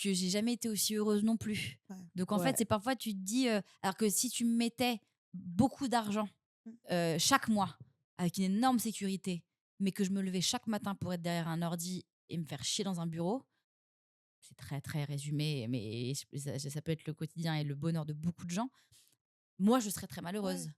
que j'ai jamais été aussi heureuse non plus. Ouais. Donc en fait, Ouais. c'est parfois tu te dis, alors que si tu me mettais beaucoup d'argent Mmh. chaque mois avec une énorme sécurité, mais que je me levais chaque matin pour être derrière un ordi et me faire chier dans un bureau, c'est très très résumé, mais ça peut être le quotidien et le bonheur de beaucoup de gens. Moi, je serais très Ouais. malheureuse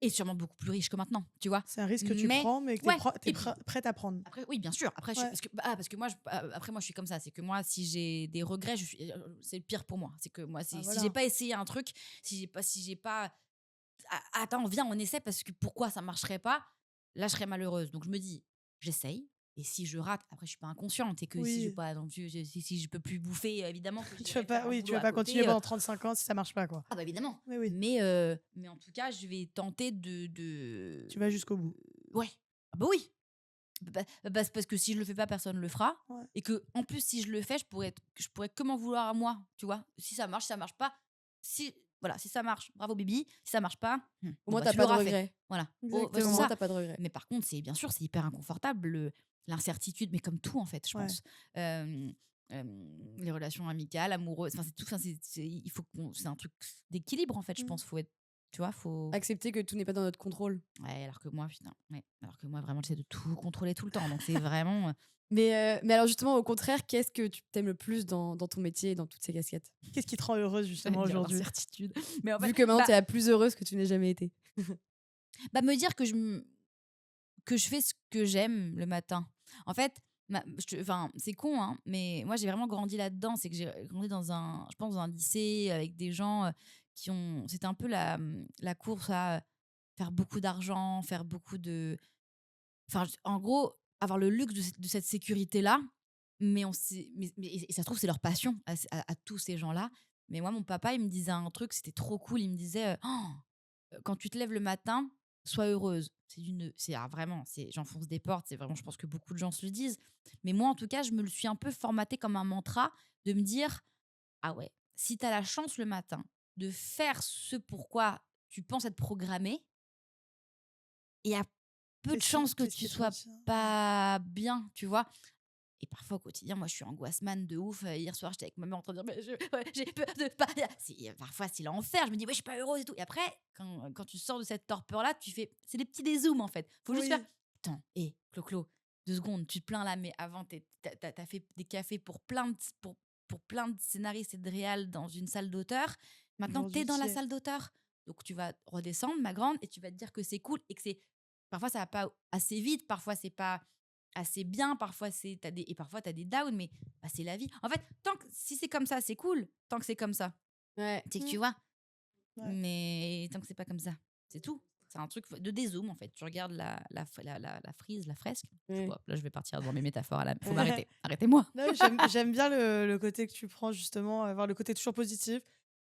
et sûrement beaucoup plus riche que maintenant, tu vois. C'est un risque que tu Mais prends, mais que ouais, tu es et puis prête à prendre. après, oui, bien sûr. Après, Ouais. parce que moi, après, moi, je suis comme ça. C'est que moi, si j'ai des regrets, c'est le pire pour moi. C'est que moi, Bah, si j'ai voilà. pas essayé un truc, si j'ai pas, attends, viens, on essaie parce que pourquoi ça marcherait pas, là, je serais malheureuse. Donc, je me dis, j'essaye. Et si je rate, après, je suis pas inconsciente. Et que si je Oui. pas, donc, si je peux plus bouffer, évidemment que Tu vas j'irai faire pas un oui, tu boulot vas à pas continuer côté. pendant 35 ans si ça marche pas, quoi. Ah bah évidemment. Oui, oui, Mais en tout cas, je vais tenter tu vas jusqu'au bout. ouais. Ah bah oui. Parce que si je le fais pas, personne le fera. Ouais. Et que en plus, si je le fais, je pourrais que m'en vouloir à moi, tu vois. Si ça marche pas, si voilà, si ça marche, bravo Bibi. Si ça marche pas, Au bon moins, bah t'as tu pas de l'auras fait. regrets. Voilà. Oh, bah, Au c'est moins, Exactement. ça. t'as pas de regrets. Mais par contre, c'est bien sûr, c'est hyper inconfortable l'incertitude, mais comme tout en fait, je Ouais. pense. Euh, les relations amicales, amoureuses, enfin c'est tout. Enfin, il faut c'est un truc d'équilibre en fait, je Mmh. pense. Faut être, tu vois, faut. Accepter que tout n'est pas dans notre contrôle. Ouais, alors que moi, putain, ouais. Alors que moi, vraiment, j'essaie de tout contrôler tout le temps. Donc, c'est vraiment. Mais alors justement, au contraire, qu'est-ce que tu aimes le plus dans ton métier et dans toutes ces casquettes? Qu'est-ce qui te rend heureuse J'allais justement dire aujourd'hui? l'incertitude. Mais en fait, Vu que maintenant, tu es la plus heureuse que tu n'aies jamais été. me dire que je fais ce que j'aime le matin. En fait, enfin, c'est con, hein, mais moi, j'ai vraiment grandi là-dedans. C'est que j'ai grandi je pense, dans un lycée avec des gens qui ont. C'était un peu la course à faire beaucoup d'argent, faire beaucoup de. Enfin, en gros, avoir le luxe de cette sécurité-là, mais et ça se trouve, c'est leur passion à tous ces gens-là. Mais moi, mon papa, il me disait un truc, c'était trop cool. Il me disait, quand tu te lèves le matin, sois heureuse. Vraiment, j'enfonce des portes. C'est vraiment, je pense que beaucoup de gens se le disent. Mais moi, en tout cas, je me le suis un peu formaté comme un mantra de me dire, ah ouais, si tu as la chance le matin de faire ce pourquoi tu penses être programmé, il y a peu de chances que Qu'est-ce tu qui te sois retient? Ouais. pas bien, tu vois? Et parfois au quotidien, moi, je suis angoisse man de ouf. Hier soir, j'étais avec ma mère en train de dire: «Mais ouais, j'ai peur de pas» parfois, c'est l'enfer. Je me dis: «Ouais, je suis pas heureuse et tout» et après, quand tu sors de cette torpeur-là, tu fais c'est des petits dézooms, en fait. Faut juste faire: Oui. «Attends, hé, Clo, 2 secondes, tu te plains là, mais avant, tu fait des cafés pour plein de scénaristes et de réals dans une salle d'auteur. Maintenant, tu Aujourd'hui, es dans la tu y es. salle d'auteur. Donc tu vas redescendre, ma grande, et tu vas te dire que c'est cool et que c'est parfois ça va pas assez vite, parfois c'est pas assez bien, parfois et parfois tu as des downs, mais c'est la vie. En fait, si c'est comme ça, c'est cool. Tant que c'est comme ça, Ouais. c'est que Mmh. tu vois. Ouais. Mais tant que c'est pas comme ça, c'est tout. C'est un truc de dézoom, en fait. Tu regardes la frise, la fresque. Je sais Ouais. pas, là, je vais partir dans mes métaphores. Faut m'arrêter. Arrêtez-moi. Non, j'aime bien le côté que tu prends justement, avoir le côté toujours positif.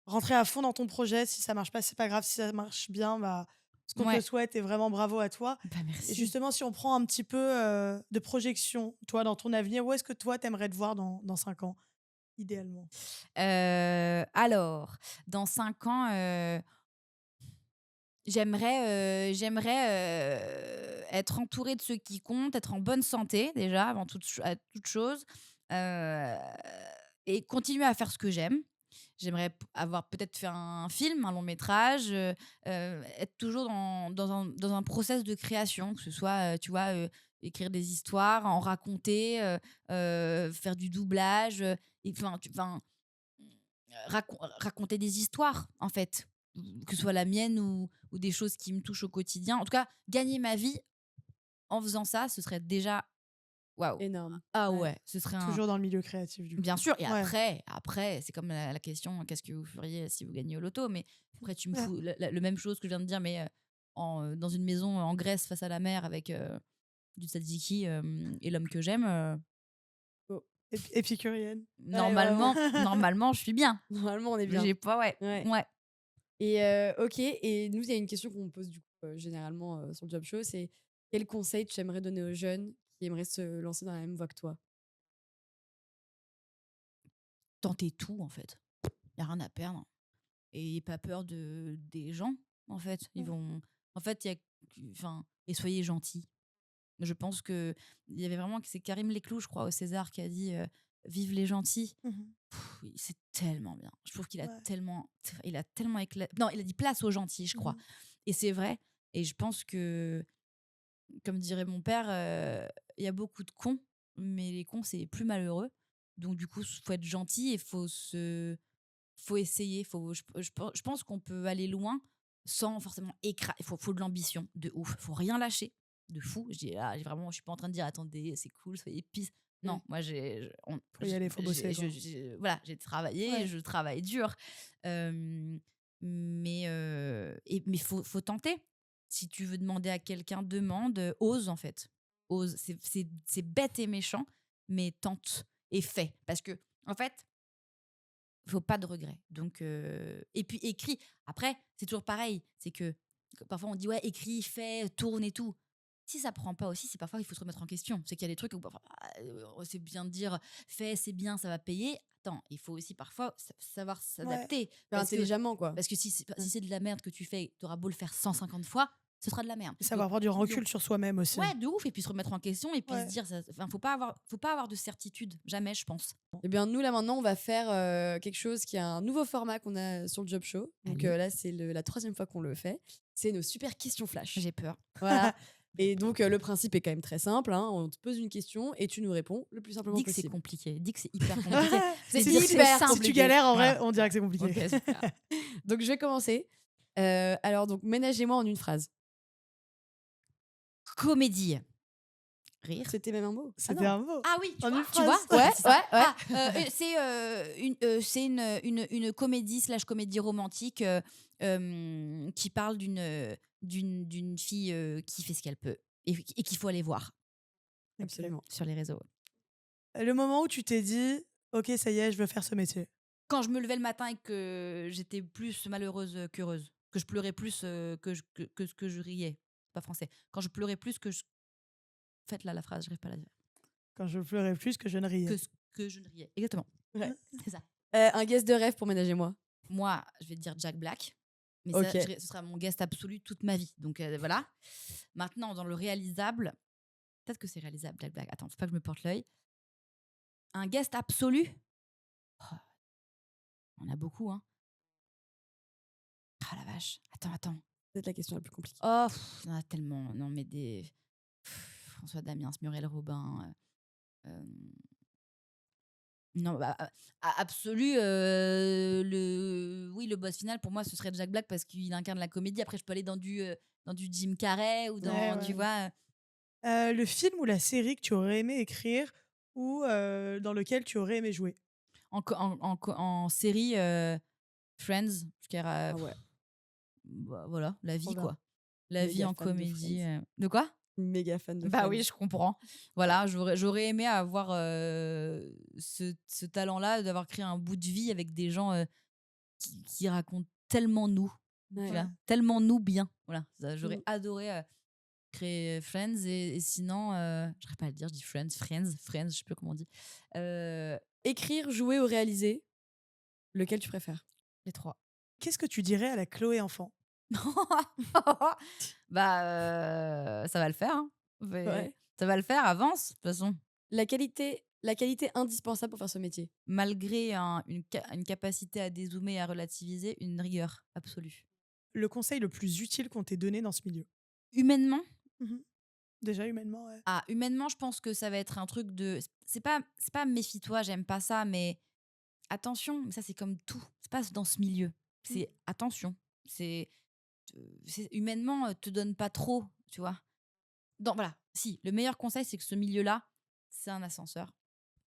Rentrer à fond dans ton projet, si ça marche pas, c'est pas grave. Si ça marche bien, bah, ce qu'on te Ouais. souhaite et vraiment bravo à toi. Bah, Et merci. justement, si on prend un petit peu, de projection, toi, dans ton avenir, où est-ce que toi, tu aimerais te voir dans 5 ans, idéalement? Alors, dans 5 ans, j'aimerais être entourée de ceux qui comptent, être en bonne santé déjà avant toute chose, heu et continuer à faire ce que j'aime. J'aimerais avoir peut-être fait un film, un long métrage, être toujours dans un process de création, que ce soit, tu vois, écrire des histoires, en raconter, faire du doublage, et enfin, raconter des histoires, en fait, que ce soit la mienne ou des choses qui me touchent au quotidien. En tout cas, gagner ma vie en faisant ça, ce serait déjà waouh! Énorme. Ah Ouais. ouais, ce serait un Toujours dans le milieu créatif, du bien coup? sûr. Et Ouais. après, c'est comme la question: «Qu'est-ce que vous feriez si vous gagnez au loto?» Mais après, tu me Ah. fous le même chose que je viens de dire, mais dans une maison en Grèce face à la mer avec du tzatziki, et l'homme que j'aime, Épicurienne. Normalement, normalement, je suis bien. Normalement, on est bien. J'ai pas, ouais. Ouais. Ouais. Et OK, et nous, il y a une question qu'on pose du coup, généralement, sur le Job Show, c'est quel conseil tu aimerais donner aux jeunes qui aimeraient se lancer dans la même voie que toi? Tenter tout, en fait. Y a rien à perdre. Et ayez pas peur des gens, en fait. Ils Mmh. vont. En fait, il y a. Enfin, et soyez gentils. Je pense que il y avait vraiment. C'est Karim Leclou, je crois, au César, qui a dit vive les gentils. Mmh. Oui, c'est tellement bien. Je trouve qu'il a Ouais. tellement. Il a tellement Non, il a dit place aux gentils, je crois. Mmh. Et c'est vrai. Et je pense que, comme dirait mon père, il y a beaucoup de cons, mais les cons, c'est les plus malheureux. Donc, du coup, faut être gentil et faut essayer. Je pense qu'on peut aller loin sans forcément écraser. Il faut de l'ambition, de ouf. Faut rien lâcher, de fou. Je suis pas en train de dire attendez, c'est cool, soyez pisse. Non, Mmh. moi Faut y aller, faut bosser, quoi. voilà, j'ai travaillé, Ouais. je travaille dur. Euh, mais faut tenter. Si tu veux demander à quelqu'un, demande, ose en fait. Ose. C'est bête et méchant, mais tente et fais. Parce que, en fait, faut pas de regrets. Donc, et puis écris. Après, c'est toujours pareil. C'est que parfois on dit ouais, écris, fais, tourne et tout. Si ça prend pas aussi, c'est parfois il faut se remettre en question. C'est qu'il y a des trucs où parfois, c'est bien de dire fais, c'est bien, ça va payer. Attends, il faut aussi parfois savoir Ouais. s'adapter. Faire Parce que, intelligemment, quoi. parce que si c'est de la merde que tu fais, tu auras beau le faire 150 fois, ce sera de la merde. Et savoir prendre du recul sur soi-même aussi. Ouais, de ouf. Et puis se remettre en question et puis se Ouais. dire, enfin, faut pas avoir de certitude. Jamais, je pense. Eh bien, nous, là, maintenant, on va faire quelque chose qui est un nouveau format qu'on a sur le Job Show. Donc Allez. là, c'est la 3e fois qu'on le fait. C'est nos super questions flash. J'ai peur. Voilà. Et donc, le principe est quand même très simple. Hein. On te pose une question et tu nous réponds le plus simplement Dis que c'est possible. compliqué. Dis que c'est hyper compliqué. C'est Dire que hyper simple. Si tu galères, en vrai, Voilà. on dirait que c'est compliqué. Ok, super. Donc, je vais commencer. Alors, donc, ménagez-moi en une phrase. Comédie. Rire. C'était même un mot. C'était un mot. Ah oui, En une tu vois, phrase. Ouais, c'est ça. ouais, ouais. C'est une comédie / comédie romantique qui parle d'une fille qui fait ce qu'elle peut et qu'il faut aller voir Absolument. sur les réseaux. Le moment où tu t'es dit, ok, ça y est, je veux faire ce métier. Quand je me levais le matin et que j'étais plus malheureuse qu'heureuse, que je pleurais plus que je riais, pas français. Quand je pleurais plus que je... Faites là la phrase, je n'arrive pas à la dire. Quand je pleurais plus que je ne riais. Que je ne riais. Exactement. Ouais. C'est ça. Un guest de rêve pour ménager-moi. Moi, je vais te dire Jack Black. Mais Ok. ce sera mon guest absolu toute ma vie. Donc voilà. Maintenant, dans le réalisable, peut-être que c'est réalisable, Jack Black. Attends, faut pas que je me porte l'œil. Un guest absolu. Oh, on a beaucoup, hein. Ah la vache. Attends. C'est la question la plus compliquée. Oh, il y en a tellement. Non, mais des. François Damiens, Muriel Robin. Non, bah, absolu, le boss final pour moi ce serait Jack Black parce qu'il incarne la comédie. Après, je peux aller dans du Jim Carrey ou dans, Ouais, tu ouais. vois. Le film ou la série que tu aurais aimé écrire ou dans lequel tu aurais aimé jouer. En série, Friends, Ah ouais. bah, voilà, la vie Trop bien. quoi. La vie Méga en fan de comédie. Friends. De quoi? Méga fan de Bah Friends. oui, je comprends. Voilà, j'aurais aimé avoir ce talent-là, d'avoir créé un bout de vie avec des gens qui racontent tellement nous, Ouais. tu vois, tellement nous bien. Voilà, j'aurais Mm. adoré créer Friends et sinon, je n'arrive pas à le dire, je dis Friends, je sais plus comment on dit. Écrire, jouer ou réaliser, lequel tu préfères? Les trois. Qu'est-ce que tu dirais à la Chloé enfant? Bah, ça va le faire. Hein. Ouais. Ça va le faire, avance, de toute façon. La qualité indispensable pour faire ce métier. Malgré une capacité à dézoomer et à relativiser, une rigueur absolue. Le conseil le plus utile qu'on t'ait donné dans ce milieu. Humainement, Déjà, humainement, ouais. humainement, je pense que ça va être un truc de. C'est pas méfie-toi, j'aime pas ça, mais attention, mais ça c'est comme tout. C'est pas dans ce milieu. C'est attention. Humainement, te donne pas trop, tu vois. Voilà. Si, le meilleur conseil, c'est que ce milieu-là, c'est un ascenseur.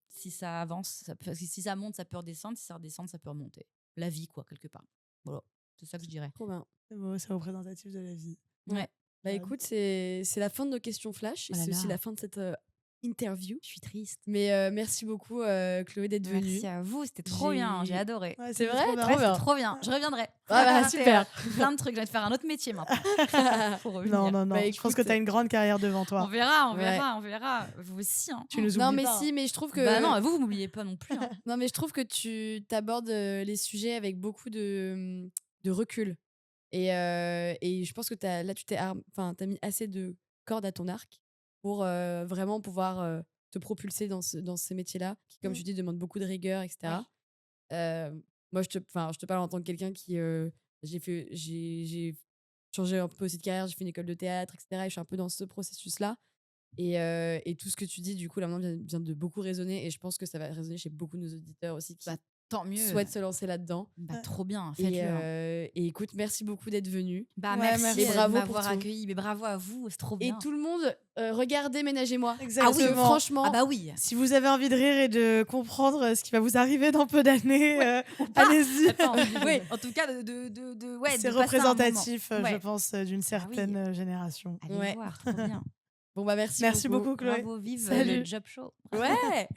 Si ça avance, si ça monte, ça peut redescendre. Si ça redescend, ça peut remonter. La vie, quoi, quelque part. Voilà. C'est ça que je dirais. Trop bien. C'est représentatif de la vie. Ouais. Bah écoute, c'est la fin de nos questions flash et Oh là c'est aussi là. la fin de cette interview. Je suis triste. Mais merci beaucoup, Chloé, d'être venue. Merci à vous, c'était trop bien, j'ai adoré. Ouais, C'est c'était vrai? trop bien. Trop Ouais, bien. c'était trop bien. Je reviendrai. Ah bah, Raconter, super. plein de trucs. J'ai envie de faire un autre métier maintenant. Faut revenir. Non, non, non. Bah, Je pense que écoute, tu as une grande carrière devant On toi. verra, on Ouais. verra, on verra. Vous aussi. Hein. Tu nous oublies Non, mais pas. si, mais je trouve que. Bah non, vous m'oubliez pas non plus. Hein. Non, mais je trouve que tu t'abordes les sujets avec beaucoup de recul. Et je pense que là, t'as mis assez de cordes à ton arc pour vraiment pouvoir te propulser dans ces métiers-là, qui, comme Mm. je dis, demandent beaucoup de rigueur, etc. Moi, je te parle en tant que quelqu'un qui. J'ai changé un peu aussi de carrière, j'ai fait une école de théâtre, etc. Et je suis un peu dans ce processus-là. Et tout ce que tu dis, du coup, là, maintenant, vient de beaucoup résonner. Et je pense que ça va résonner chez beaucoup de nos auditeurs aussi qui Bah, tant mieux. souhaitent se lancer là-dedans. Bah, Ouais. trop bien, Et, faites-le. Hein. et écoute, merci beaucoup d'être venu. Bah, Ouais, merci, merci. Et bravo de pour m'avoir tout. accueilli. Mais bravo à vous, c'est trop Et bien. tout le monde, regardez Ménagez-moi. Exactement. Parce que franchement, Ah bah oui. Si vous avez envie de rire et de comprendre ce qui va vous arriver dans peu d'années, pas. allez-y. Attends, oui, en tout cas, ouais, C'est de passer un représentatif, moment. je Ouais. pense, d'une certaine génération. Allez Ouais. voir, trop bien. bon, bah merci Merci beaucoup, Chloé. Bravo, vive Salut. le job show. Ouais.